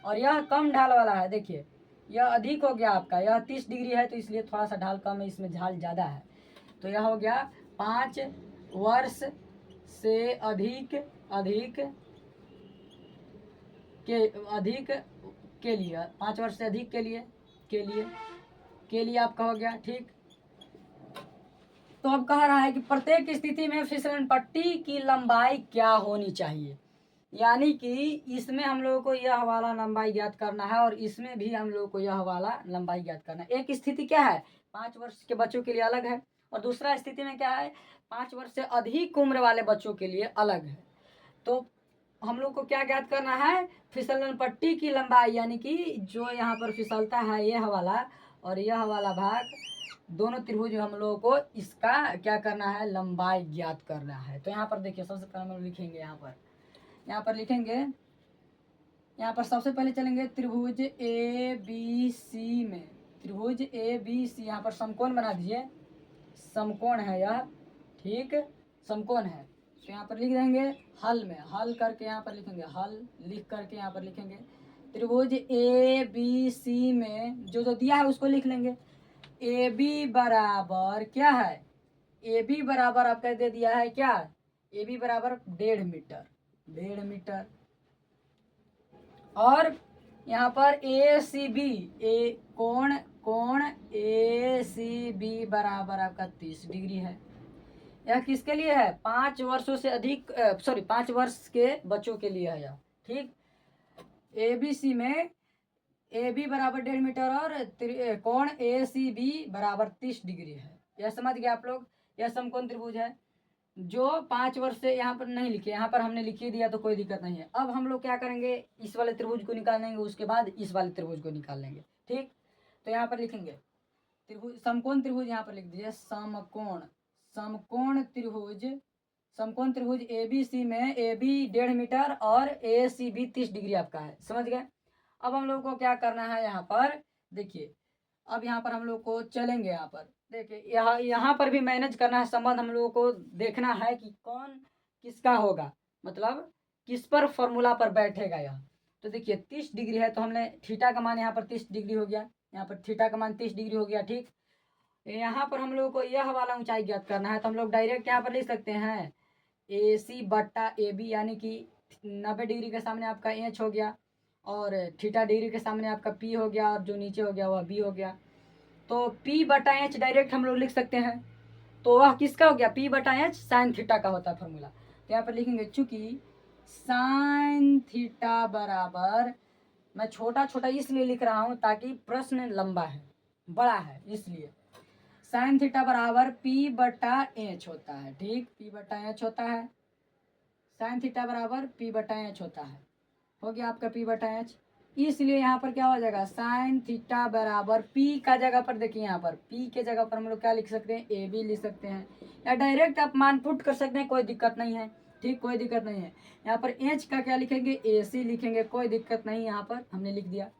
और यह कम ढाल वाला है, देखिए यह अधिक हो गया आपका, यह 30 डिग्री है तो इसलिए थोड़ा सा ढाल कम है, इसमें ढाल ज़्यादा है। तो यह हो गया 5 वर्ष से अधिक के लिए, 5 वर्ष से अधिक के लिए आपका हो गया, ठीक। तो अब कह रहा है कि प्रत्येक स्थिति में फिसलन पट्टी की लंबाई क्या होनी चाहिए, यानी कि इसमें हम लोगों को यह वाला लंबाई ज्ञात करना है और इसमें भी हम लोगों को यह वाला लंबाई ज्ञात करना है। एक स्थिति क्या है, 5 वर्ष के बच्चों के लिए अलग है, और दूसरा स्थिति में क्या है, 5 वर्ष से अधिक उम्र वाले बच्चों के लिए अलग है। तो हम लोग को क्या ज्ञात करना है, फिसलन पट्टी की लंबाई, यानी कि जो यहाँ पर फिसलता है यह वाला और यह वाला भाग, दोनों त्रिभुज हम लोगों को इसका क्या करना है, लंबाई ज्ञात करना है। तो यहाँ पर देखिए, सबसे पहले हम लोग लिखेंगे, यहाँ पर लिखेंगे, यहाँ पर सबसे पहले चलेंगे त्रिभुज ए बी सी में, त्रिभुज ए बी सी, यहाँ पर समकोण बना दीजिए, समकोण है यह, ठीक, समकोण है। तो यहाँ पर लिख देंगे हल में, हल करके यहाँ पर लिखेंगे, हल लिख करके यहाँ पर लिखेंगे त्रिभुज ए बी सी में जो जो दिया है उसको लिख लेंगे। ए बी बराबर क्या है, ए बी बराबर आपका दे दिया है क्या, ए बी बराबर 1.5 मीटर। और यहाँ पर ए सी बी, कोण ए सी बी बराबर आपका 30 डिग्री है। यह किसके लिए है, 5 वर्षों से अधिक 5 वर्ष के बच्चों के लिए है यह, ठीक। ए बी सी में ए बी बराबर 1.5 मीटर और कोण ए सी बी बराबर 30 डिग्री है। यह समझ गए आप लोग, यह समकोण त्रिभुज है जो 5 वर्ष से, यहाँ पर नहीं लिखे, यहाँ पर हमने लिख ही दिया तो कोई दिक्कत नहीं है। अब हम लोग क्या करेंगे, इस वाले त्रिभुज को निकाल लेंगे, उसके बाद इस वाले त्रिभुज को निकाल लेंगे, ठीक। तो यहाँ पर लिखेंगे त्रिभुज, समकोण त्रिभुज, यहाँ पर लिख दीजिए समकोण त्रिभुज ए बी सी में ए बी 1.5 मीटर और ए सी बी 30 डिग्री आपका है, समझ गए। अब हम लोग को क्या करना है, यहाँ पर देखिए, अब यहाँ पर हम लोग को चलेंगे, यहाँ पर देखिए, यहाँ पर भी मैनेज करना है, संबंध हम लोगों को देखना है कि कौन किसका होगा, मतलब किस पर फॉर्मूला पर बैठेगा यह। तो देखिए 30 डिग्री है, तो हमने थीटा का मान यहाँ पर 30 डिग्री हो गया, यहाँ पर थीटा का मान 30 डिग्री हो गया, ठीक। यहाँ पर हम लोगों को यह वाला ऊंचाई ज्ञात करना है, तो हम लोग डायरेक्ट यहाँ पर लिख सकते हैं ए सी बट्टा ए बी, यानी कि 90 डिग्री के सामने आपका एच हो गया और थीटा डिग्री के सामने आपका पी हो गया और जो नीचे हो गया वह बी हो गया। तो पी बटा एच डायरेक्ट हम लोग लिख सकते हैं, तो वह किसका हो गया, पी बटा एच साइन थीटा का होता है फॉर्मूला। तो यहाँ पर लिखेंगे चूंकि साइन थीटा बराबर, मैं छोटा छोटा इसलिए लिख रहा हूँ ताकि प्रश्न लंबा है, बड़ा है, इसलिए साइन थीटा बराबर पी बटा एच होता है, ठीक, पी बटा एच होता है, साइन थीटा बराबर पी बटा एच होता है, हो गया आपका पी बटा एच। इसलिए यहाँ पर क्या हो जाएगा, साइन थीटा बराबर पी का जगह पर देखिए, यहाँ पर पी के जगह पर हम लोग क्या लिख सकते हैं, ए बी लिख सकते हैं, या डायरेक्ट आप मान पुट कर सकते हैं, कोई दिक्कत नहीं है, ठीक, कोई दिक्कत नहीं है। यहाँ पर एच का क्या लिखेंगे, ए सी लिखेंगे, कोई दिक्कत नहीं, यहाँ पर हमने लिख दिया।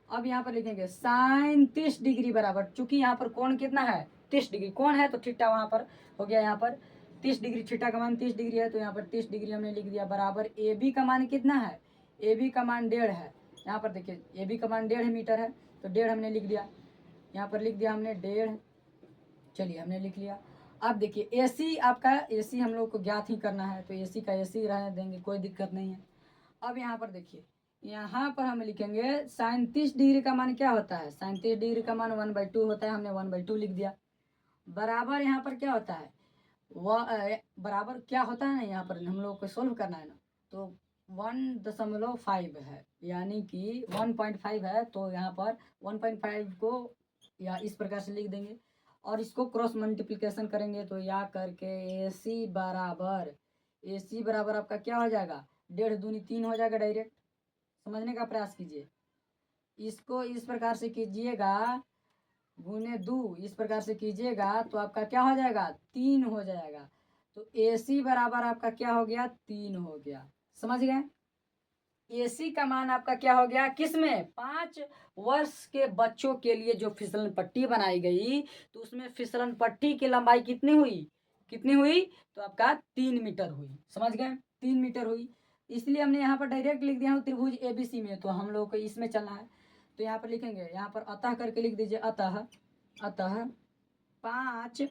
अब यहाँ पर लिखेंगे साइन 30 डिग्री बराबर, चूंकि यहाँ पर कोण कितना है, 30 डिग्री कोण है, तो थीटा वहाँ पर हो गया, यहाँ पर 30 डिग्री, थीटा का मान 30 डिग्री है, तो यहाँ पर 30 डिग्री हमने लिख दिया, बराबर ए बी का मान कितना है, ए बी का मान 1.5 है। यहाँ पर देखिए ए बी का मान 1.5 मीटर है, तो 1.5 हमने लिख दिया, यहाँ पर लिख दिया हमने 1.5, चलिए हमने लिख लिया। अब देखिए ए सी, आपका ए सी हम लोग को ज्ञात ही करना है, तो ए सी का ए सी रहने देंगे, कोई दिक्कत नहीं है। अब यहाँ पर देखिए, यहाँ पर हम लिखेंगे साइन 30 डिग्री का मान क्या होता है, साइन 30 डिग्री का मान 1/2 होता है, हमने 1/2 लिख दिया, बराबर यहाँ पर क्या होता है, वह बराबर क्या होता है ना, यहाँ पर हम लोग को सोल्व करना है ना, तो 1.5 है, यानी कि 1.5 है, तो यहाँ पर 1.5 को या इस प्रकार से लिख देंगे और इसको क्रॉस मल्टीप्लिकेशन करेंगे तो या करके ए सी बराबर आपका क्या हो जाएगा, 1.5 दूनी 3 हो जाएगा। डायरेक्ट समझने का प्रयास कीजिए, इसको इस प्रकार से कीजिएगा, गुने 2 इस प्रकार से कीजिएगा तो आपका क्या हो जाएगा, 3 हो जाएगा। तो ए सी बराबर आपका क्या हो गया, 3 हो गया। समझ गए, एसी का मान आपका क्या हो गया, किसमें, 5 वर्ष के बच्चों के लिए जो फिसलन पट्टी बनाई गई, तो उसमें फिसलन पट्टी की लंबाई कितनी हुई, तो आपका 3 मीटर हुई। समझ गए, 3 मीटर हुई, इसलिए हमने यहाँ पर डायरेक्ट लिख दिया त्रिभुज एबीसी में, तो हम लोग को इसमें चलना है। तो यहाँ पर लिखेंगे, यहाँ पर अतः करके लिख दीजिए, अतः 5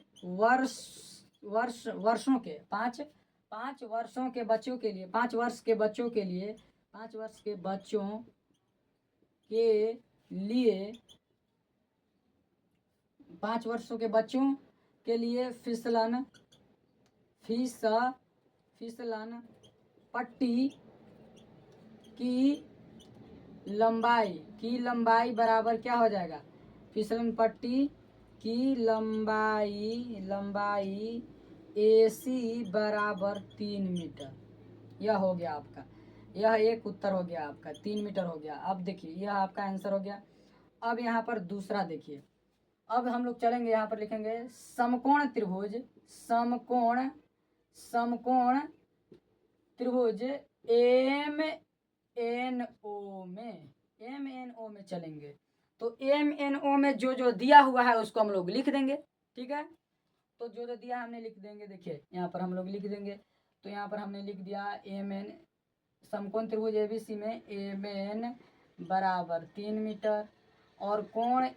वर्षों के 5 वर्षों के बच्चों के लिए 5 वर्ष के बच्चों के लिए 5 वर्ष के बच्चों के लिए 5 वर्षों के बच्चों के लिए फिसलन पट्टी की लंबाई बराबर क्या हो जाएगा, फिसलन पट्टी की लंबाई AC बराबर 3 मीटर। यह हो गया आपका, यह एक उत्तर हो गया आपका, 3 मीटर हो गया। अब देखिए यह आपका आंसर हो गया। अब यहाँ पर दूसरा देखिए, अब हम लोग चलेंगे, यहाँ पर लिखेंगे समकोण त्रिभुज MNO में चलेंगे। तो MNO में जो जो दिया हुआ है उसको हम लोग लिख देंगे, ठीक है। तो जो जो दिया हमने लिख देंगे, देखिए यहाँ पर हम लोग लिख देंगे। तो यहाँ पर हमने लिख दिया MN समकोण त्रिभुज ABC में MN बराबर 3 मीटर और कोण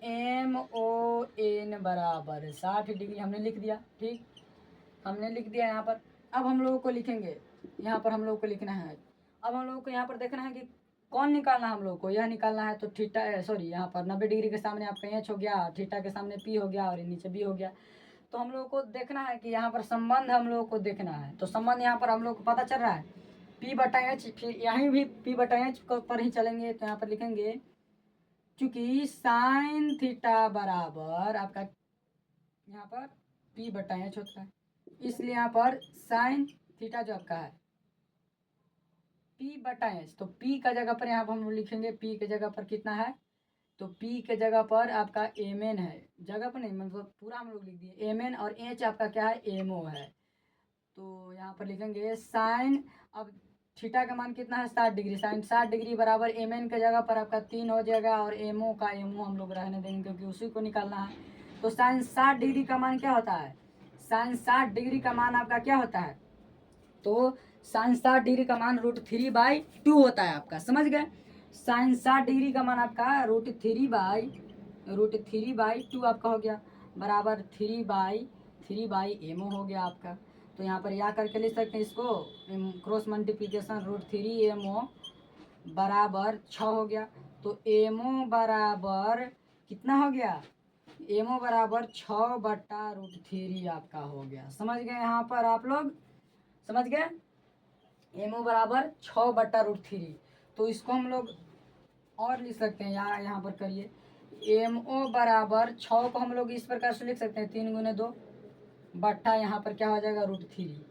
MON बराबर 60 डिग्री हमने लिख दिया, ठीक, हमने लिख दिया यहाँ पर। अब हम लोगों को लिखेंगे, यहाँ पर हम लोग को लिखना है, अब हम लोगों को यहाँ पर देखना है कि कौन निकालना है, हम लोग को यह निकालना है। तो थीटा सॉरी यहाँ पर 90 डिग्री के सामने आपका H हो गया, थीटा के सामने P हो गया और नीचे B हो गया। तो हम लोग को देखना है कि यहाँ पर संबंध हम लोग को देखना है। तो संबंध यहाँ पर हम लोग को पता चल रहा है P/H, फिर यहाँ भी P/H पर ही चलेंगे। तो यहाँ पर लिखेंगे चूंकि साइन थीटा बराबर आपका यहाँ पर P/H होता है, इसलिए यहाँ पर साइन थीटा जो आपका है P/H, तो P का जगह पर यहाँ पर हम लिखेंगे, P के जगह पर कितना है, तो P के जगह पर आपका MN है, जगह पर नहीं मतलब पूरा हम लोग लिख दिए MN, और H आपका क्या है, MO है। तो यहाँ पर लिखेंगे साइन, अब थीटा का मान कितना है, 60 डिग्री, साइन 60 डिग्री बराबर MN के जगह पर आपका 3 हो जाएगा और MO का MO हम लोग रहने देंगे क्योंकि उसी को निकालना है। तो साइन 60 डिग्री का मान क्या होता है, साइन 60 डिग्री का मान आपका क्या होता है, तो साइन 60 डिग्री का मान √3/2 होता है आपका। समझ गए, साइन 60 डिग्री का मान आपका √3/2 आपका हो गया, बराबर 3/MO हो गया आपका। तो यहाँ पर या करके लिख सकते हैं इसको, क्रॉस मल्टीप्लिकेशन √3MO बराबर 6 हो गया। तो MO बराबर कितना हो गया, MO बराबर 6/√3 आपका हो गया। समझ गए, यहाँ पर आप लोग समझ गए, MO बराबर 6/√3। तो इसको हम लोग और लिख सकते हैं, यहाँ पर करिए, MO बराबर 6 को हम लोग इस प्रकार से लिख सकते हैं, 3 × 2 बट्टा यहाँ पर क्या हो जाएगा, √3।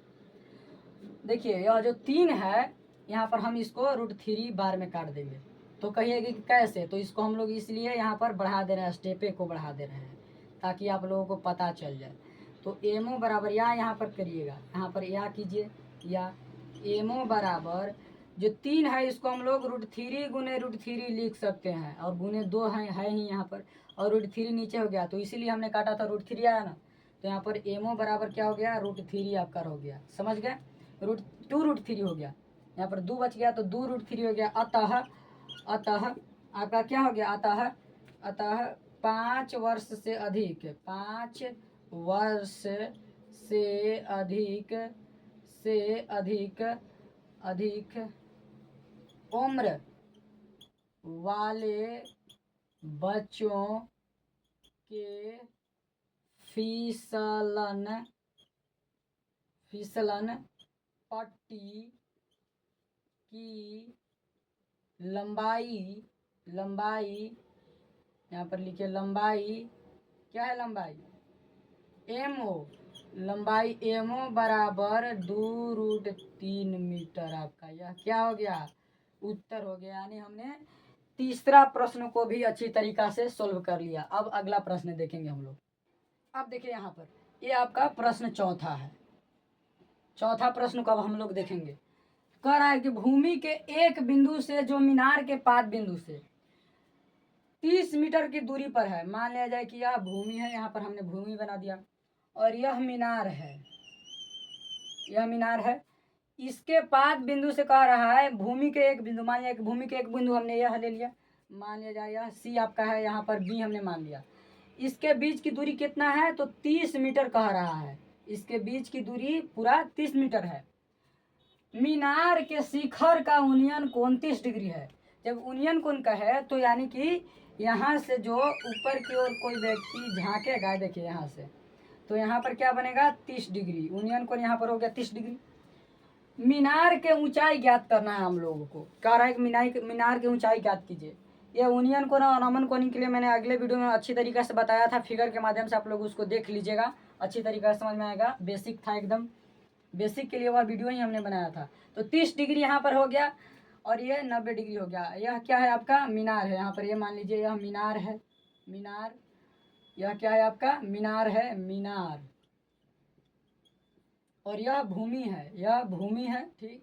देखिए यह जो 3 है यहाँ पर हम इसको √3 बार में काट देंगे। तो कहिएगा कि कैसे, तो इसको हम लोग इसलिए यहाँ पर बढ़ा दे रहे हैं, स्टेपे को बढ़ा दे रहे हैं ताकि आप लोगों को पता चल जाए। तो MO बराबर या यहाँ पर करिएगा, यहाँ पर या कीजिए, या MO बराबर जो 3 है इसको हम लोग √3 × √3 लिख सकते हैं, और गुने 2 है ही यहाँ पर, और √3 नीचे हो गया तो इसीलिए हमने काटा था, √3 आया ना। तो यहाँ पर MO बराबर क्या हो गया, √3 आपका हो गया। समझ गए, √2 हो गया, यहाँ पर 2 बच गया तो 2 √3 हो गया। अतः आपका क्या हो गया, अतः 5 वर्ष से अधिक 5 वर्ष से अधिक उम्र वाले बच्चों के फिसलन पट्टी की लंबाई, लंबाई यहाँ पर लिखिए लंबाई, क्या है लंबाई, एम ओ, लंबाई एम ओ बराबर 2√3 मीटर। आपका यह क्या हो गया, उत्तर हो गया। यानी हमने तीसरा प्रश्न को भी अच्छी तरीका से सोल्व कर लिया। अब अगला प्रश्न देखेंगे हम लोग। अब देखिए यहाँ पर ये आपका प्रश्न चौथा है। चौथा प्रश्न को अब हम लोग देखेंगे। कह रहा है कि भूमि के एक बिंदु से जो मीनार के पाद बिंदु से 30 मीटर की दूरी पर है। मान लिया जाए कि यह भूमि है, यहाँ पर हमने भूमि बना दिया, और यह मीनार है, यह मीनार है। इसके पाद बिंदु से कह रहा है भूमि के एक बिंदु, मान लिया कि भूमि के एक बिंदु हमने यह ले लिया, मान लिया जाए यह सी आपका है, यहाँ पर बी हमने मान लिया। इसके बीच की दूरी कितना है, तो 30 मीटर कह रहा है। इसके बीच की दूरी पूरा 30 मीटर है। मीनार के शिखर का उन्नयन कोण 30 डिग्री है। जब उन्नयन कोण का है तो यानी कि यहाँ से जो ऊपर की ओर कोई व्यक्ति झांकेगा, देखिए यहाँ से, तो यहाँ पर क्या बनेगा 30 डिग्री। उन्नयन कोण यहाँ पर हो गया 30 डिग्री। मीनार के ऊंचाई ज्ञात करना है हम लोगों को। कह रहा है कि मीनार की ऊंचाई ज्ञात कीजिए। ये उन्नयन कोण और नमन कोण के लिए मैंने अगले वीडियो में अच्छी तरीके से बताया था, फिगर के माध्यम से आप लोग उसको देख लीजिएगा, अच्छी तरीके से समझ में आएगा। बेसिक था, एकदम बेसिक के लिए वह वीडियो ही हमने बनाया था। तो 30 डिग्री यहाँ पर हो गया, और ये 90 डिग्री हो गया। यह क्या है आपका मीनार है। यहाँ पर ये मान लीजिए यह मीनार है, मीनार, यह क्या है आपका मीनार है, मीनार, और यह भूमि है, यह भूमि है, ठीक।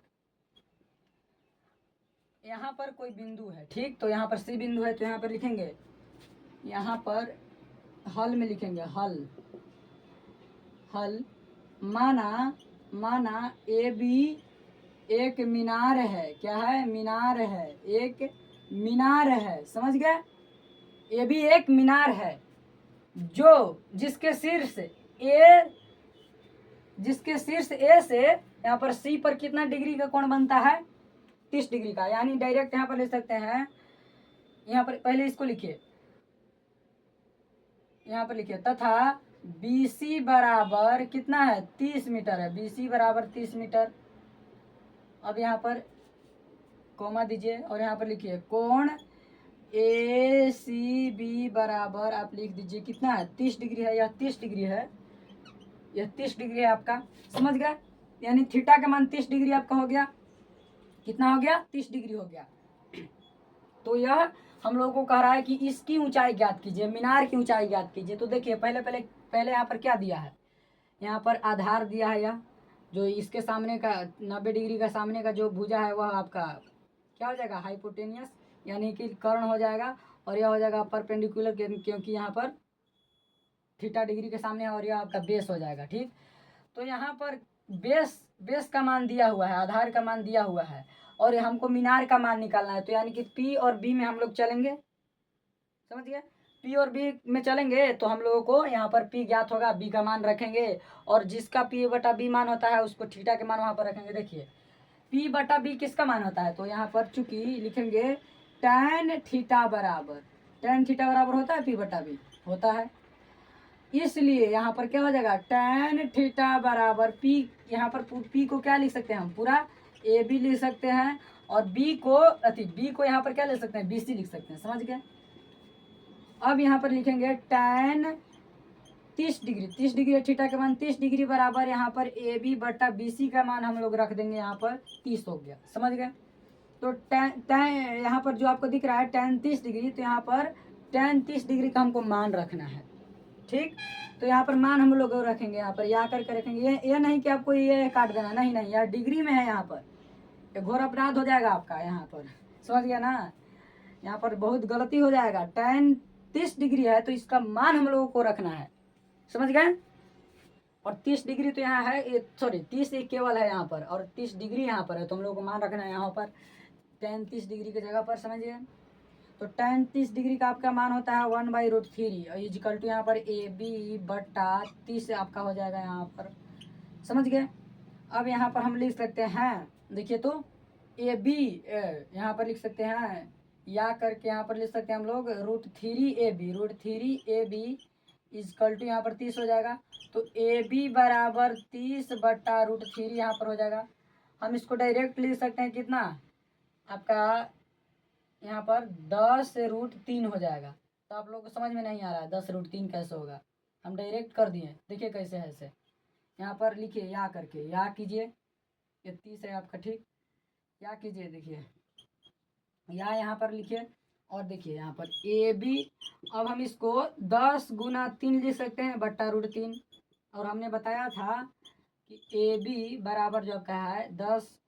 यहाँ पर कोई बिंदु है, ठीक, तो यहाँ पर सी बिंदु है, तो यहाँ पर लिखेंगे, यहाँ पर हल में लिखेंगे, हल, हल। माना ए बी एक मीनार है, क्या है, मीनार है, एक मीनार है, समझ गए। ये भी एक मीनार है जो जिसके शीर्ष ए से यहाँ पर सी पर कितना डिग्री का कोण बनता है, 30 डिग्री का। यानी डायरेक्ट यहाँ पर ले सकते हैं, यहाँ पर पहले इसको लिखिए, यहाँ पर लिखिए, तथा BC बराबर कितना है, 30 मीटर है, BC बराबर 30 मीटर। अब यहाँ पर कॉमा दीजिए और यहाँ पर लिखिए कोण ACB बराबर आप लिख दीजिए कितना है, 30 डिग्री है। यह 30 डिग्री है, यह 30 डिग्री है आपका, समझ गए। यानी थीटा का मान 30 डिग्री आपका हो गया, कितना हो गया, 30 डिग्री हो गया। तो यह हम लोगों को कह रहा है कि इसकी ऊंचाई ज्ञात कीजिए, मीनार की ऊंचाई ज्ञात कीजिए। तो देखिए पहले यहाँ पर क्या दिया है, यहाँ पर आधार दिया है, यह जो इसके सामने का 90 डिग्री का सामने का जो भुजा है वह आपका क्या हो जाएगा, हाइपोटेनियस, यानी कि कर्ण हो जाएगा, और यह हो जाएगा परपेंडिकुलर, क्योंकि यहाँ पर थीटा डिग्री के सामने है, और यह आपका बेस हो जाएगा, ठीक। तो यहाँ पर बेस का मान दिया हुआ है, आधार का मान दिया हुआ है, और हमको मीनार का मान निकालना है। तो यानी कि P और B में हम लोग चलेंगे, समझ गए। P और B में चलेंगे तो हम लोगों को यहाँ पर P ज्ञात होगा, B का मान रखेंगे, और जिसका P/B मान होता है उसको थीटा के मान वहाँ पर रखेंगे। देखिए P/B किसका मान होता है, तो यहाँ पर चूंकि लिखेंगे tan थीटा बराबर होता है, P/B होता है, इसलिए यहाँ पर क्या हो जाएगा, tan थीटा बराबर P। यहाँ पर P को क्या लिख सकते हैं हम, पूरा AB लिख सकते हैं, और B को यहाँ पर क्या लिख सकते हैं, BC लिख सकते हैं, समझ गए। अब यहाँ पर लिखेंगे tan 30 डिग्री थीटा का मान 30 डिग्री बराबर यहाँ पर AB/BC का मान हम लोग रख देंगे, यहाँ पर 30 हो गया, समझ गए। तो यहाँ पर जो आपको दिख रहा है tan 30 डिग्री, तो यहाँ पर tan 30 डिग्री का हमको मान रखना है, ठीक। तो यहाँ पर मान हम लोग रखेंगे, यहाँ पर या करके रखेंगे, ये नहीं कि आपको ये काट देना, नहीं, यार डिग्री में है, यहाँ पर ये घोर अपराध हो जाएगा आपका, यहाँ पर समझ गया ना, यहाँ पर बहुत गलती हो जाएगा। tan 30 डिग्री है तो इसका मान हम लोगों को रखना है, समझ गए। और 30 डिग्री तो यहाँ है, सॉरी 30 केवल है यहाँ पर, और 30 डिग्री यहाँ पर है, तो हम लोग को मान रखना है यहाँ पर tan 30 डिग्री की जगह पर, समझिए। तो tan 30 डिग्री का आपका मान होता है 1/√3 इजिकल टू यहाँ पर AB/30 आपका हो जाएगा यहाँ पर, समझ गए। अब यहाँ पर हम लिख सकते हैं, देखिए तो AB यहाँ पर लिख सकते हैं, या करके यहाँ पर लिख सकते हैं हम लोग √3AB इजिकल टू यहाँ पर 30 हो जाएगा। तो AB बराबर 30/√3 यहाँ पर हो जाएगा। हम इसको डायरेक्ट लिख सकते हैं कितना, आपका यहाँ पर 10√3 हो जाएगा। तो आप लोगों को समझ में नहीं आ रहा है 10√3 कैसे होगा, हम डायरेक्ट कर दिए। देखिए कैसे है ऐसे, यहाँ पर लिखिए या करके, या कीजिए, ये 30 है आपका, ठीक, या कीजिए, देखिए या यहाँ पर लिखिए, और देखिए यहाँ पर ए बी। अब हम इसको 10×3 लिख सकते हैं, बट्टा√3। और हमने बताया था कि ए बी बराबर जो आपका है 10,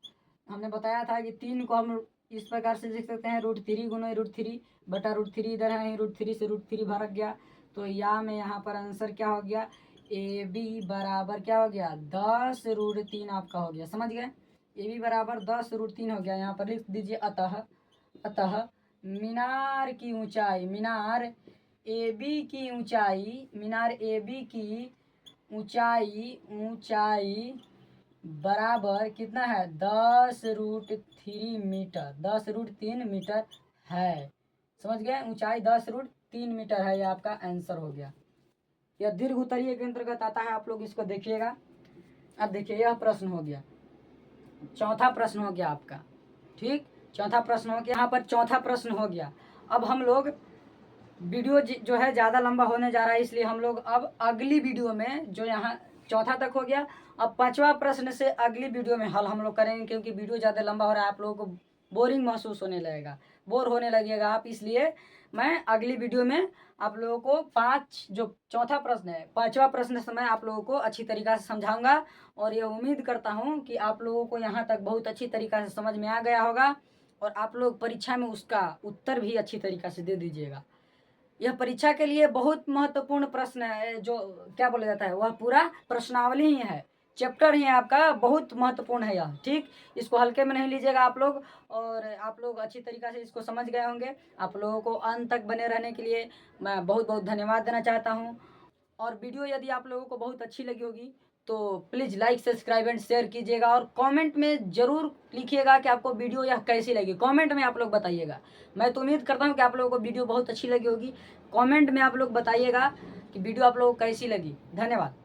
हमने बताया था कि 3 को हम इस प्रकार से लिख सकते हैं, √3 गुना √3 बटा√3, इधर है √3 से √3 भाग गया। तो या में यहाँ पर आंसर क्या हो गया, ए बी बराबर क्या हो गया, 10√3 आपका हो गया। समझ गए, ए बी बराबर 10√3 हो गया। यहाँ पर लिख दीजिए अतः मीनार की ऊंचाई, मीनार ए बी की ऊंचाई, मीनार ए बी की ऊंचाई बराबर कितना है, 10√3 मीटर, 10√3 मीटर है। समझ गए, ऊंचाई 10√3 मीटर है, ये आपका आंसर हो गया। यह दीर्घ उत्तरीय के अंतर्गत आता है, आप लोग इसको देखिएगा। अब देखिए यह प्रश्न हो गया, चौथा प्रश्न हो गया आपका, ठीक, चौथा प्रश्न हो गया। यहाँ पर चौथा प्रश्न हो गया। अब हम लोग वीडियो जो है ज़्यादा लंबा होने जा रहा है, इसलिए हम लोग अब अगली वीडियो में, जो यहाँ चौथा तक हो गया, अब पांचवा प्रश्न से अगली वीडियो में हल हम लोग करेंगे, क्योंकि वीडियो ज़्यादा लंबा हो रहा है, आप लोगों को बोरिंग महसूस होने लगेगा, बोर होने लगेगा आप, इसलिए मैं अगली वीडियो में आप लोगों को जो चौथा प्रश्न है, पांचवा प्रश्न से मैं आप लोगों को अच्छी तरीक़ा से समझाऊंगा। और ये उम्मीद करता हूँ कि आप लोगों को यहाँ तक बहुत अच्छी तरीक़ा से समझ में आ गया होगा, और आप लोग परीक्षा में उसका उत्तर भी अच्छी तरीक़ा से दे दीजिएगा। यह परीक्षा के लिए बहुत महत्वपूर्ण प्रश्न है, जो क्या बोला जाता है, वह पूरा प्रश्नावली ही है, चैप्टर ही है आपका, बहुत महत्वपूर्ण है यह, ठीक। इसको हल्के में नहीं लीजिएगा आप लोग, और आप लोग अच्छी तरीक़ा से इसको समझ गए होंगे। आप लोगों को अंत तक बने रहने के लिए मैं बहुत बहुत धन्यवाद देना चाहता हूँ। और वीडियो यदि आप लोगों को बहुत अच्छी लगी होगी तो please like, subscribe and share कीजिएगा, और कमेंट में ज़रूर लिखिएगा कि आपको वीडियो यह कैसी लगी, कमेंट में आप लोग बताइएगा। मैं तो उम्मीद करता हूँ कि आप लोगों को वीडियो बहुत अच्छी लगी होगी। कमेंट में आप लोग बताइएगा कि वीडियो आप लोगों को कैसी लगी। धन्यवाद।